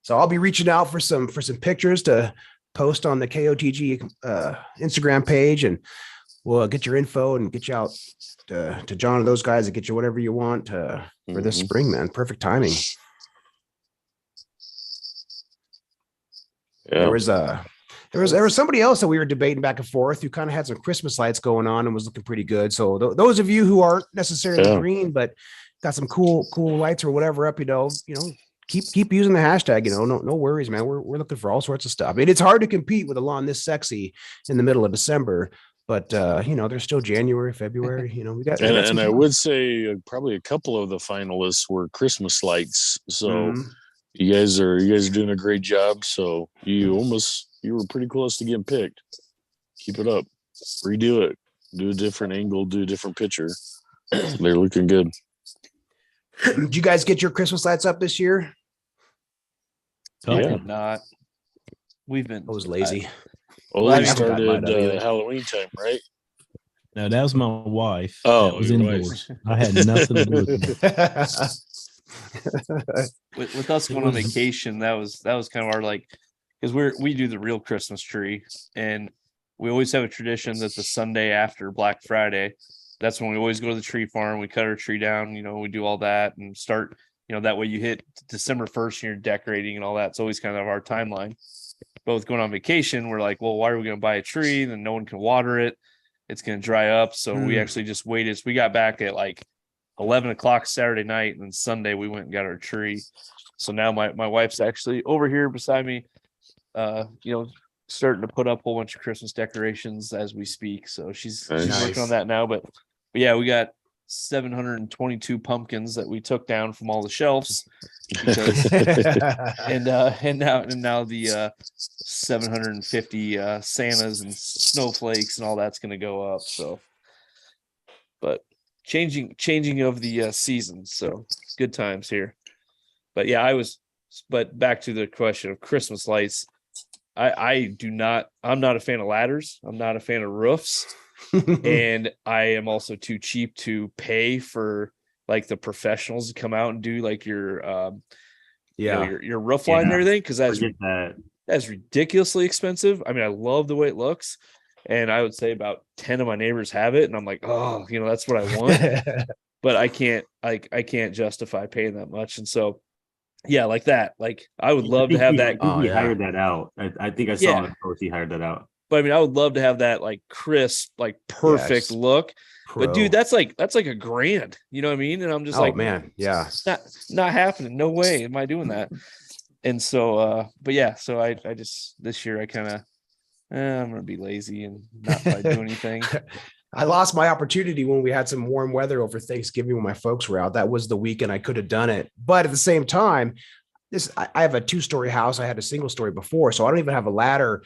So I'll be reaching out for some pictures to post on the KOTG Instagram page, and we'll get your info and get you out to John and those guys and get you whatever you want for this spring, man. Perfect timing. Yeah. There was somebody else that we were debating back and forth who kind of had some Christmas lights going on and was looking pretty good. So those of you who aren't necessarily green, but got some cool lights or whatever up, keep using the hashtag, no worries, man. We're looking for all sorts of stuff. I mean, it's hard to compete with a lawn this sexy in the middle of December, but there's still January, February, we got. And I would say probably a couple of the finalists were Christmas lights. So you guys are doing a great job. So you were pretty close to getting picked. Keep it up. Redo it. Do a different angle, do a different picture. They're looking good. Did you guys get your Christmas lights up this year? I did not. We've been. I was lazy. Olee started Halloween time, right? No, that was my wife. Oh, that was indoors. I had nothing to do with it. with us going on vacation, that was kind of our because we do the real Christmas tree, and we always have a tradition that the Sunday after Black Friday, that's when we always go to the tree farm. We cut our tree down, we do all that and start, that way you hit December 1st and you're decorating and all that. It's always kind of our timeline. both going on vacation, we're like, well, why are we going to buy a tree? Then no one can water it. It's going to dry up. So we actually just waited. So we got back at like 11 o'clock Saturday night, and then Sunday we went and got our tree. So now my wife's actually over here beside me, starting to put up a whole bunch of Christmas decorations as we speak. So she's working on that now. But yeah, we got 722 pumpkins that we took down from all the shelves because, and now the 750 Santas and snowflakes and all that's going to go up. So, but changing of the seasons. So good times here. But yeah, but back to the question of Christmas lights. I'm not a fan of ladders. I'm not a fan of roofs. And I am also too cheap to pay for like the professionals to come out and do like your your roof line and everything, because that's ridiculously expensive. I mean, I love the way it looks, and I would say about 10 of my neighbors have it, and I'm like, oh, that's what I want. But I can't justify paying that much. And so yeah, like that. Like I would love to have that. He hired that out. I think I saw on the post he hired that out. But I mean, I would love to have that like crisp, like perfect look. Pro. But dude, that's like $1,000. You know what I mean? And I'm just like, man, yeah, not happening. No way am I doing that. And so, but yeah, so I just this year I kind of I'm gonna be lazy and not do anything. I lost my opportunity when we had some warm weather over Thanksgiving when my folks were out. That was the weekend I could have done it. But at the same time, I have a 2-story house. I had a single story before, so I don't even have a ladder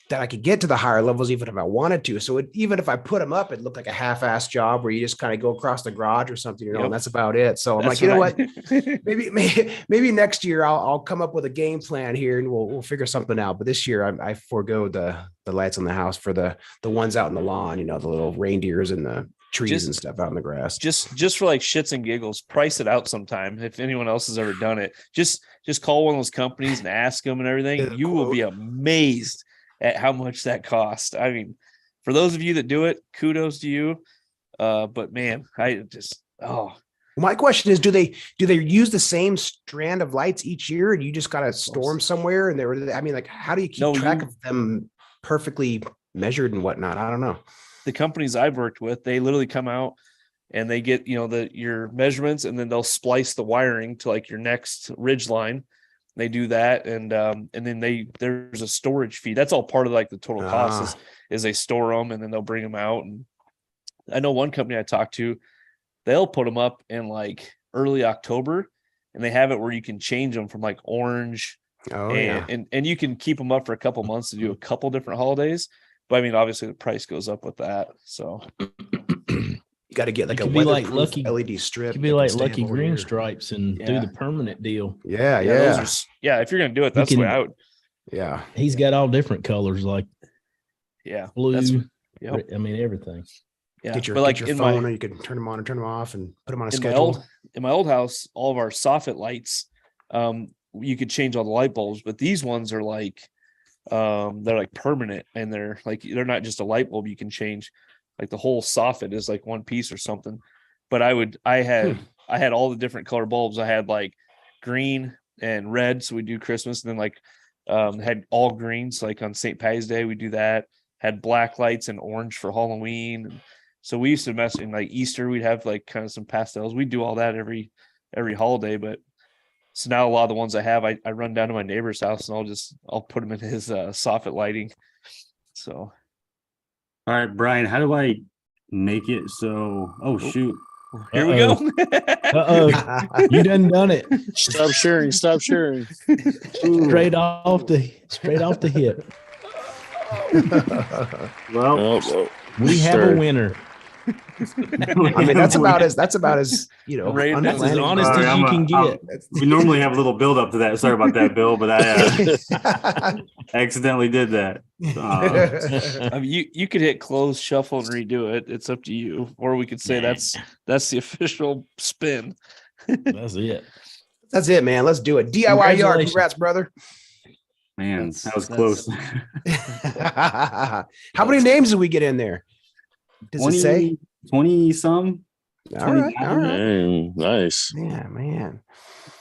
that I could get to the higher levels, even if I wanted to. So even if I put them up, it looked like a half-assed job where you just kind of go across the garage or something, and that's about it. So I'm like, you know what, maybe next year I'll come up with a game plan here and we'll figure something out. But this year I forego the lights on the house for the ones out in the lawn, the little reindeers and the trees and stuff out in the grass. Just for like shits and giggles, price it out sometime. If anyone else has ever done it, just call one of those companies and ask them and everything. You will be amazed at how much that cost. I mean, for those of you that do it, kudos to you. But man, my question is, do they use the same strand of lights each year and you just got to store them somewhere? And how do you keep track of them perfectly measured and whatnot? I don't know. The companies I've worked with, they literally come out and they get, your measurements, and then they'll splice the wiring to like your next ridge line. They do that, and then there's a storage fee. That's all part of like the total cost is they store them and then they'll bring them out. And I know one company I talked to, they'll put them up in like early October, and they have it where you can change them from like orange, and you can keep them up for a couple months to do a couple different holidays. But I mean, obviously the price goes up with that. So you got to get like a lucky LED strip. It could be like Lucky Green Stripes and do the permanent deal. Yeah. If you're gonna do it, that's the way I would. Yeah, he's got all different colors, like blue. I mean, everything. Yeah, get your phone, and you can turn them on and turn them off, and put them on a schedule. In my old house, all of our soffit lights, you could change all the light bulbs, but these ones are like, they're like permanent, and they're not just a light bulb you can change. Like the whole soffit is like one piece or something. But I had all the different color bulbs. I had like green and red, so we do Christmas, and then like had all greens, like on St. Patty's Day we do that. Had black lights and orange for Halloween. So we used to mess in like Easter, we'd have like kind of some pastels. We do all that every holiday. But so now a lot of the ones I have, I run down to my neighbor's house and I'll put them in his soffit lighting. So all right, Brian, how do I make it so? Oh, shoot. Here we go. You done it. Stop sharing. Straight off the hip. Well, we have a winner. I mean, that's about as that's as honest as you can get. We normally have a little build up to that. Sorry about that, Bill, but I accidentally did that. I mean, you could hit close, shuffle, and redo it. It's up to you. Or we could say that's the official spin. That's it. That's it, man. Let's do it. DIY yard. Congrats, brother. Man, that was close. How many names did we get in there? Does 20, it say 20 some? All right. Dang, nice. Yeah, man.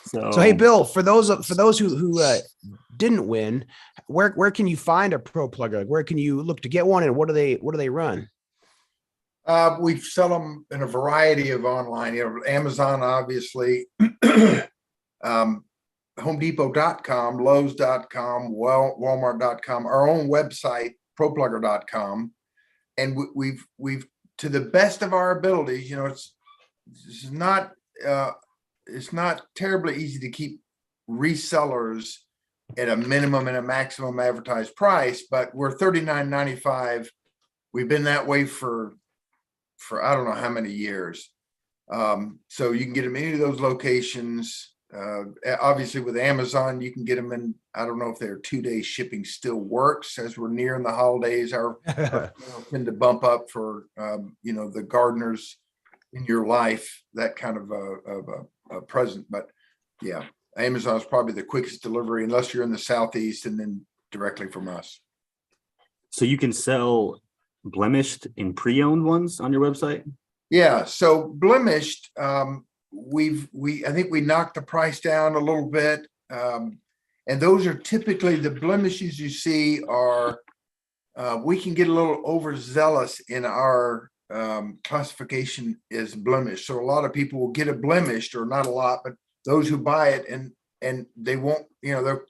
So, So hey, Bill, for those who didn't win, where can you find a ProPlugger? Where can you look to get one, and what do they run? We sell them in a variety of online, Amazon, obviously, HomeDepot.com, Lowe's.com, Walmart.com, our own website, ProPlugger.com. And we've to the best of our abilities, it's not terribly easy to keep resellers at a minimum and a maximum advertised price, but we're $39.95. We've been that way for I don't know how many years. So you can get them in any of those locations. Obviously with Amazon, you can get them in, I don't know if their 2-day shipping still works as we're nearing the holidays. Our tend to bump up for, the gardeners in your life, that kind of a present. But yeah, Amazon is probably the quickest delivery unless you're in the Southeast, and then directly from us. so you can sell blemished and pre-owned ones on your website? Yeah, so blemished, I think we knocked the price down a little bit. And those are typically the blemishes you see are, we can get a little overzealous in our classification as blemish. So a lot of people will get a blemished, or not a lot, but those who buy it and they won't, they'll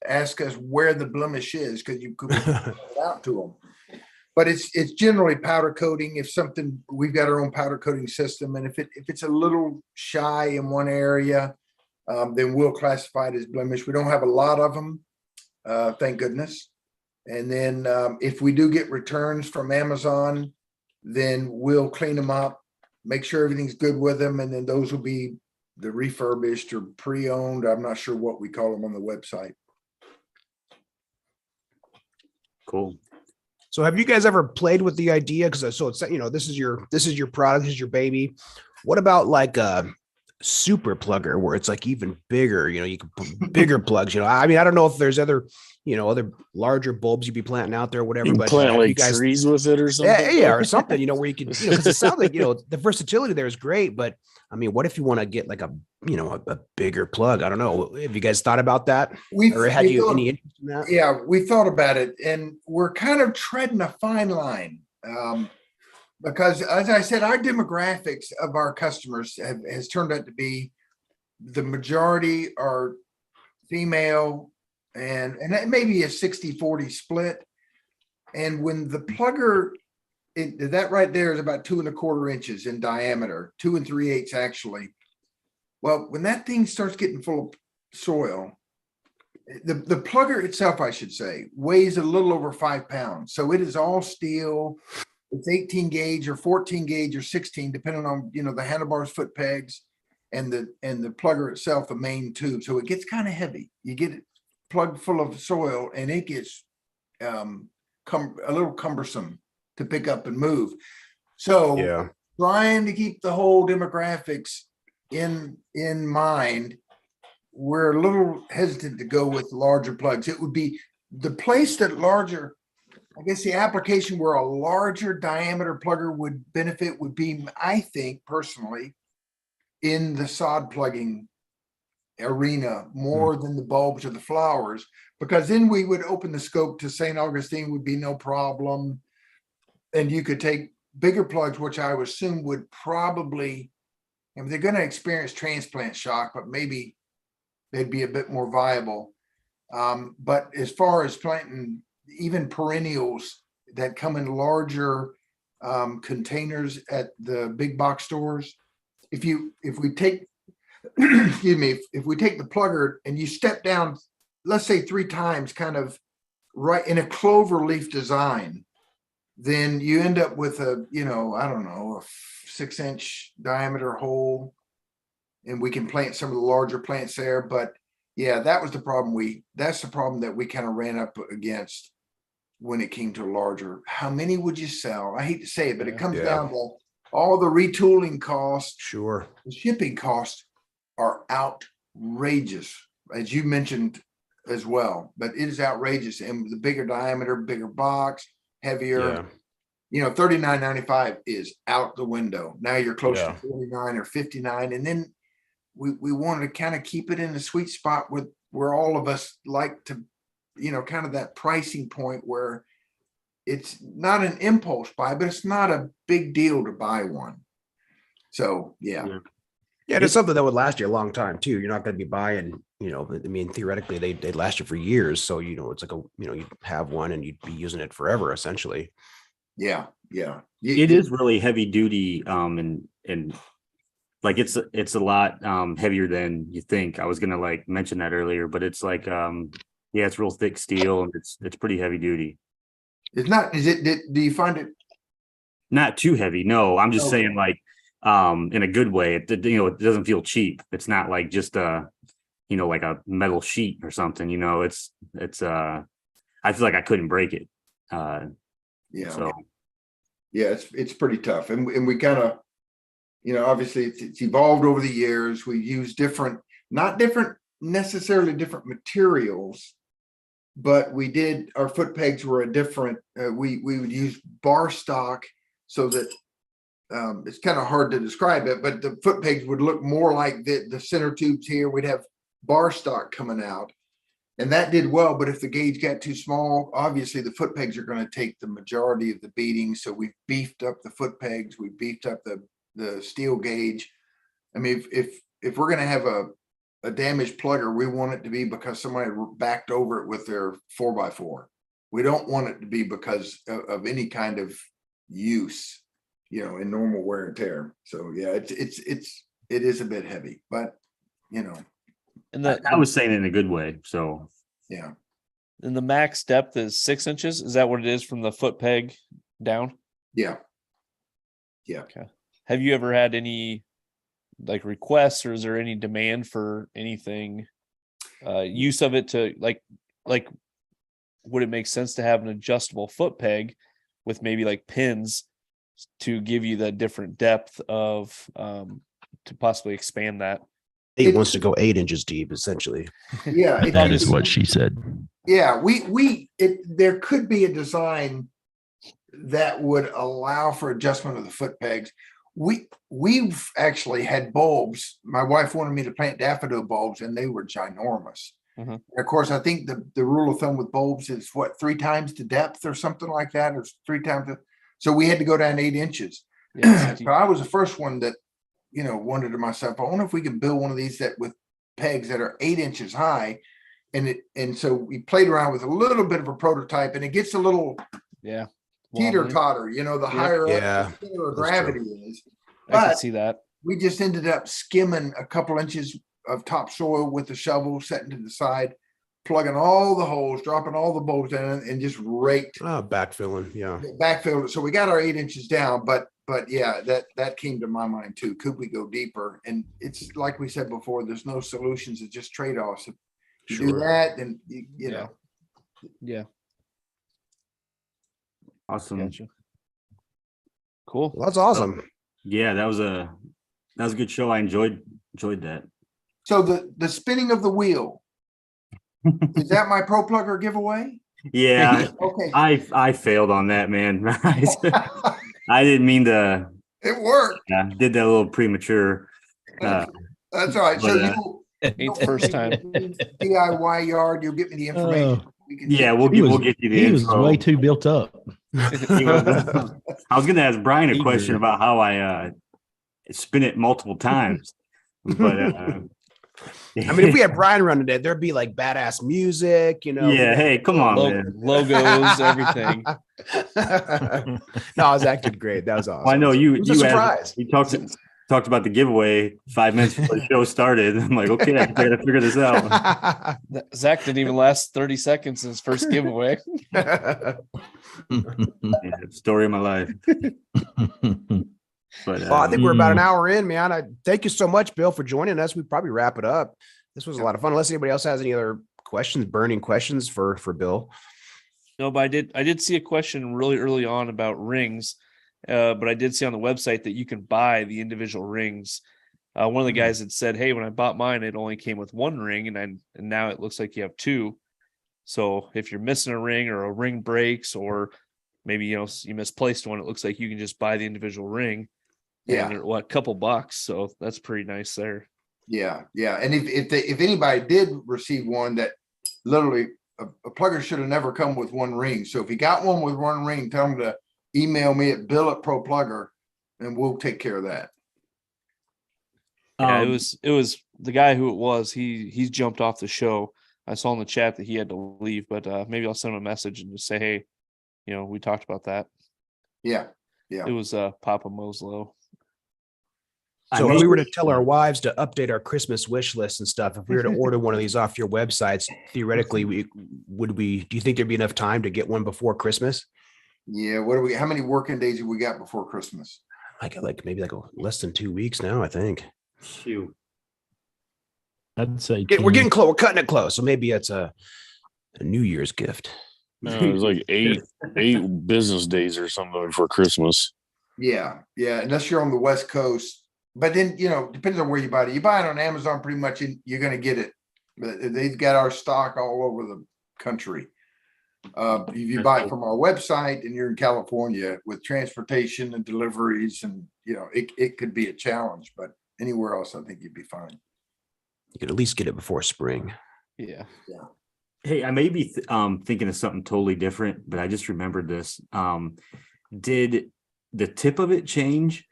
ask us where the blemish is, because you could point it out to them. But it's generally powder coating. If something, we've got our own powder coating system, and if it's a little shy in one area, then we'll classify it as blemish. We don't have a lot of them, thank goodness. And then if we do get returns from Amazon, then we'll clean them up, make sure everything's good with them, and then those will be the refurbished or pre-owned. I'm not sure what we call them on the website. Cool. So have you guys ever played with the idea? Because so it's, this is your product, this is your baby. What about like a super plugger where it's like even bigger? You can put bigger plugs. I mean, I don't know if there's other larger bulbs you'd be planting out there or whatever. You can but plant like you guys, trees with it or something. yeah, or something. Where you could, because it sounds like the versatility there is great. But I mean, what if you want to get like a bigger plug? I don't know. Have you guys thought about that? Or had you any interest in that? Yeah, we thought about it, and we're kind of treading a fine line, because, as I said, our demographics of our customers has turned out to be the majority are female, and that may be a 60-40 split. And when the plugger, that right there is about 2 1/4 inches in diameter, 2 3/8 actually. Well, when that thing starts getting full of soil, the plugger itself, I should say, weighs a little over 5 pounds. So it is all steel. It's 18 gauge or 14 gauge or 16, depending on, the handlebars, foot pegs, and the plugger itself, the main tube. So it gets kind of heavy. You get it plugged full of soil, and it gets a little cumbersome to pick up and move. So Yeah, trying to keep the whole demographics in mind, we're a little hesitant to go with larger plugs. It would be the place that larger, I guess the application where a larger diameter plugger would benefit would be, I think personally, in the sod plugging arena more than the bulbs or the flowers, because then we would open the scope to St. Augustine would be no problem. And you could take bigger plugs, which I would assume would probably, they're going to experience transplant shock, but maybe they'd be a bit more viable. But as far as planting even perennials that come in larger containers at the big box stores, if we take, excuse me, if we take the plugger and you step down, let's say 3 times, kind of right in a clover leaf design, then you end up with a, I don't know, a 6-inch diameter hole, and we can plant some of the larger plants there. But yeah, that's the problem that we kind of ran up against when it came to larger. How many would you sell? I hate to say it, but it comes down to all the retooling costs. sure. The shipping costs are outrageous, as you mentioned as well, but it is outrageous. And the bigger diameter, bigger box, heavier, $39.95 is out the window. Now you're close Yeah. to 49 or 59. And then we wanted to kind of keep it in the sweet spot with where all of us like to, kind of that pricing point where it's not an impulse buy, but it's not a big deal to buy one. So, yeah. Yeah, it's something that would last you a long time too. You're not going to be buying, I mean, theoretically they last you for years. So, it's like you have one and you'd be using it forever essentially. Yeah. Yeah. It is really heavy duty. And like, it's a lot heavier than you think. I was going to like mention that earlier, but it's like, it's real thick steel and it's pretty heavy duty. It's not, do you find it? Not too heavy. No, I'm just Okay. saying like, in a good way. It doesn't feel cheap. It's not like just like a metal sheet or something. It's I feel like I couldn't break it. Yeah. So Yeah, it's pretty tough. And we kind of, obviously it's evolved over the years. We use not necessarily different materials, but our foot pegs were a different, we would use bar stock so that it's kind of hard to describe it, but the foot pegs would look more like the center tubes here. We'd have bar stock coming out, and that did well. But if the gauge got too small, obviously the foot pegs are going to take the majority of the beating. So we beefed up the foot pegs. We beefed up the steel gauge. I mean, if we're going to have a damaged plugger, we want it to be because somebody backed over it with their 4x4. We don't want it to be because of any kind of use, in normal wear and tear. So yeah, it is a bit heavy, but And I was saying it in a good way. So yeah. And the max depth is 6 inches. Is that what it is from the foot peg down? Yeah. Okay. Have you ever had any like requests, or is there any demand for anything, use of it to like, would it make sense to have an adjustable foot peg with maybe like pins to give you the different depth of, to possibly expand that? He wants to go 8 inches deep, essentially. Yeah. That is what she said. Yeah. There could be a design that would allow for adjustment of the foot pegs. We've actually had bulbs. My wife wanted me to plant daffodil bulbs, and they were ginormous. Mhm. Of course, I think the rule of thumb with bulbs is 3 times the depth or something like that, or 3 times so we had to go down 8 inches. Yeah, So I was the first one that, wondered to myself, I wonder if we could build one of these that with pegs that are 8 inches high. And so we played around with a little bit of a prototype, and it gets a little teeter totter, the higher up the center of gravity is. I can But see that. we just ended up skimming a couple inches of topsoil with the shovel, setting to the side, plugging all the holes, dropping all the bolts in, and just raked, Backfilling. Yeah. backfilled it. So we got our 8 inches down, but yeah, that came to my mind too. Could we go deeper? And it's like we said before, there's no solutions. It's just trade-offs. If you do that, then you know. Yeah. awesome. Gotcha. Cool. Well, that's awesome. Yeah, that was a good show. I enjoyed that. So the spinning of the wheel, is that my ProPlugger giveaway? Yeah, Okay. I failed on that, man. I didn't mean to. It worked. Yeah, did that a little premature. That's all right. So but, Ain't the first time. DIY yard, you'll get me the information. We can- Yeah, we'll get you the He was info. way too built up. I was going to ask Brian a question about how I spin it multiple times, but I mean, if we had Brian running it, there'd be like badass music, Yeah, hey, come on, man. Logos, everything. No, I was acting great. That was awesome. Well, I know you. It was a surprise. We talked about the giveaway 5 minutes before the show started. I'm like, okay, I gotta figure this out. Zach didn't even last 30 seconds in his first giveaway. Yeah, story of my life. But Well, I think we're about an hour in, man. I thank you so much, Bill, for joining us. We'd probably wrap it up. This was a lot of fun. Unless anybody else has any other burning questions for Bill. No, but I did see a question really early on about rings. But I did see on the website that you can buy the individual rings. One of the guys had said, hey, when I bought mine, it only came with one ring, and now it looks like you have two. So if you're missing a ring or a ring breaks, or maybe, you misplaced one. It looks like you can just buy the individual ring. Yeah. And they're a couple bucks. So that's pretty nice there. Yeah. And if anybody did receive one that literally a plugger should have never come with one ring. So if you got one with one ring, tell them to email me at bill@ProPlugger and we'll take care of that. Yeah, it was the guy who it was. He's jumped off the show. I saw in the chat that he had to leave, but maybe I'll send him a message and just say, hey, we talked about that. Yeah. It was Papa Moslow. So if we were to tell our wives to update our Christmas wish list and stuff, if we were to order one of these off your websites, theoretically, do you think there'd be enough time to get one before Christmas? Yeah. How many working days have we got before Christmas? Maybe less than 2 weeks now, I think. Shoot. I'd say We're getting close. We're cutting it close. So maybe it's a New Year's gift. No, it was like eight business days or something before Christmas. Yeah. Unless you're on the West Coast. But then, depends on where you buy it. You buy it on Amazon, pretty much you're going to get it. But they've got our stock all over the country. If you buy it from our website and you're in California, with transportation and deliveries, and it could be a challenge, but anywhere else, I think you'd be fine. You could at least get it before spring. Yeah. Hey, I may be thinking of something totally different, but I just remembered this. Did the tip of it change?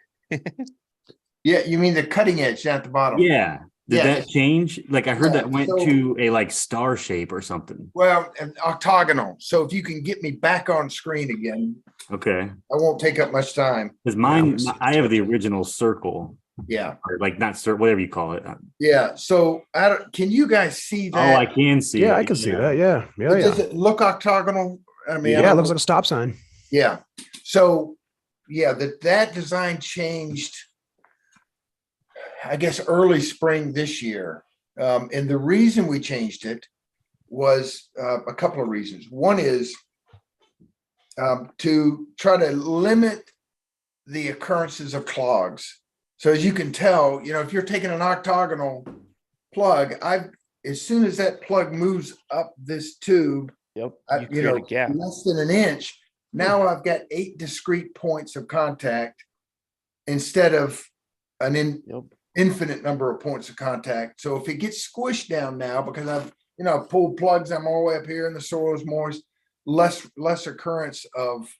Yeah, you mean the cutting edge down at the bottom? Yeah. Did that change? Like I heard Yeah, that went to a star shape or something. Well, an octagonal. So if you can get me back on screen again. Okay. I won't take up much time. Because mine, I have the original circle. Yeah. Or not circle, whatever you call it. Yeah. So can you guys see that? Oh, I can see. Yeah, I can see that. Yeah. Does it look octagonal? I mean, it looks like a stop sign. Yeah. So that design changed, I guess, early spring this year. And the reason we changed it was a couple of reasons. One is to try to limit the occurrences of clogs. So as you can tell, if you're taking an octagonal plug, as soon as that plug moves up this tube, yep, a gap less than an inch, now I've got 8 discrete points of contact instead of an infinite number of points of contact. So if it gets squished down now, because I've pulled plugs, I'm all the way up here and the soil is moist, less occurrence of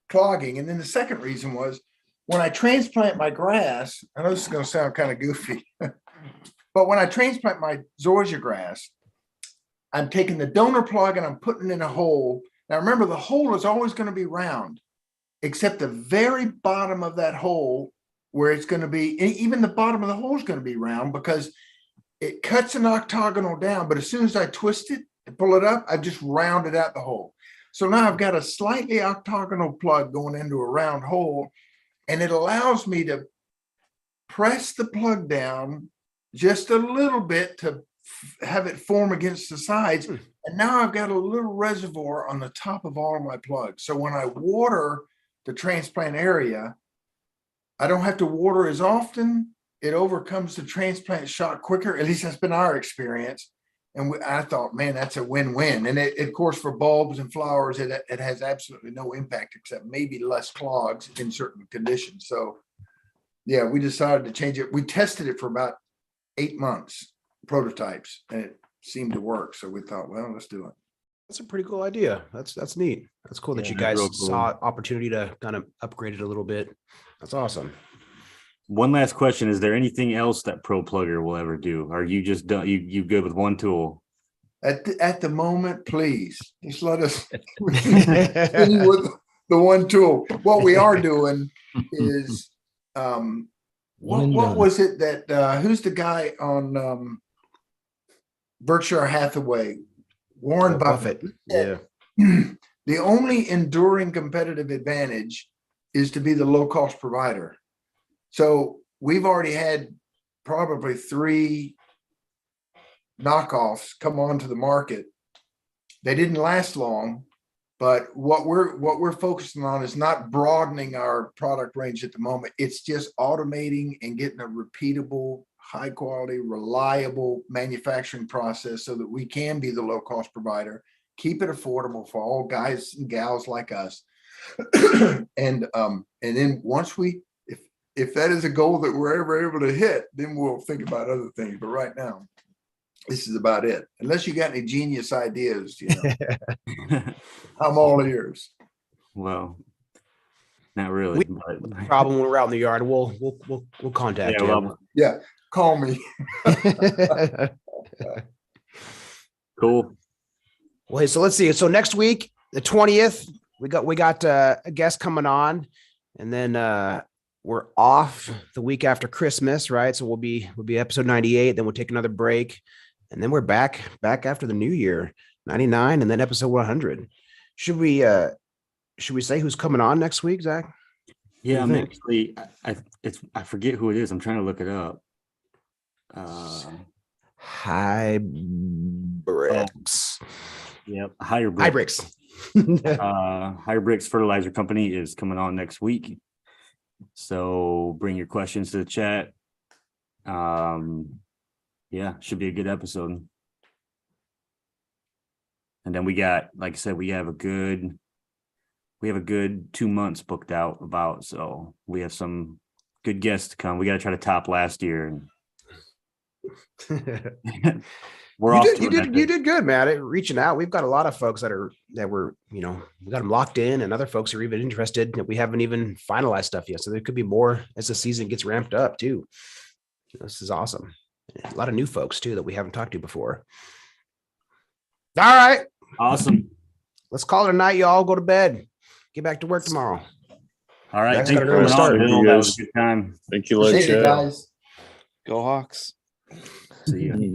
clogging. And then the second reason was, when I transplant my grass, I know this is going to sound kind of goofy, but when I transplant my zoysia grass, I'm taking the donor plug and I'm putting it in a hole. Now remember, the hole is always going to be round, except the very bottom of that hole, where it's going to be, even the bottom of the hole is going to be round, because it cuts an octagonal down. But as soon as I twist it and pull it up, I've just rounded out the hole. So now I've got a slightly octagonal plug going into a round hole, and it allows me to press the plug down just a little bit to have it form against the sides. And now I've got a little reservoir on the top of all of my plugs. So when I water the transplant area, I don't have to water as often. It overcomes the transplant shock quicker. At least that's been our experience. And I thought, man, that's a win-win. And of course, for bulbs and flowers, it has absolutely no impact, except maybe less clogs in certain conditions. So yeah, we decided to change it. We tested it for about 8 months, prototypes, and it seemed to work. So we thought, well, let's do it. That's a pretty cool idea. That's neat. That's cool that you guys saw opportunity to kind of upgrade it a little bit. That's awesome. One last question. Is there anything else that ProPlugger will ever do? Are you just done? You good with one tool? At the moment, please just let us continue with the one tool. What we are doing is what was it that who's the guy on Berkshire Hathaway? Warren Buffett. Yeah. The only enduring competitive advantage is to be the low-cost provider. So we've already had probably 3 knockoffs come onto the market. They didn't last long, but what we're focusing on is not broadening our product range at the moment. It's just automating and getting a repeatable, high quality, reliable manufacturing process so that we can be the low-cost provider, keep it affordable for all guys and gals like us, And then once if that is a goal that we're ever able to hit, then we'll think about other things. But right now, this is about it. Unless you got any genius ideas, I'm all ears. Well, not really. But Problem when we're out in the yard, we'll contact yeah, you. well, Yeah, call me. cool. Well, hey, so let's see. So next week, the 20th, we got a guest coming on, and then we're off the week after Christmas, right? So we'll be episode 98. Then we'll take another break, and then we're back after the new year, 99, and then episode 100. Should we say who's coming on next week, Zach? Yeah, I'm think? actually I forget who it is. I'm trying to look it up. Hybrix. Yep, Hybrix. Hybrix. Hybrix Fertilizer Company is coming on next week. So bring your questions to the chat. Yeah, should be a good episode. And then we got, like I said, we have a good 2 months booked out about, so we have some good guests to come. We got to try to top last year. And you did good, man. Reaching out. We've got a lot of folks that were, we got them locked in, and other folks are even interested that we haven't even finalized stuff yet. So there could be more as the season gets ramped up too. This is awesome. A lot of new folks too that we haven't talked to before. All right. Awesome. Let's call it a night, y'all. Go to bed. Get back to work tomorrow. All right. Zach's Thanks got for an early coming start. on, Bill. That was a good time. Thank you, like Appreciate it, chat. guys. Go Hawks. See you.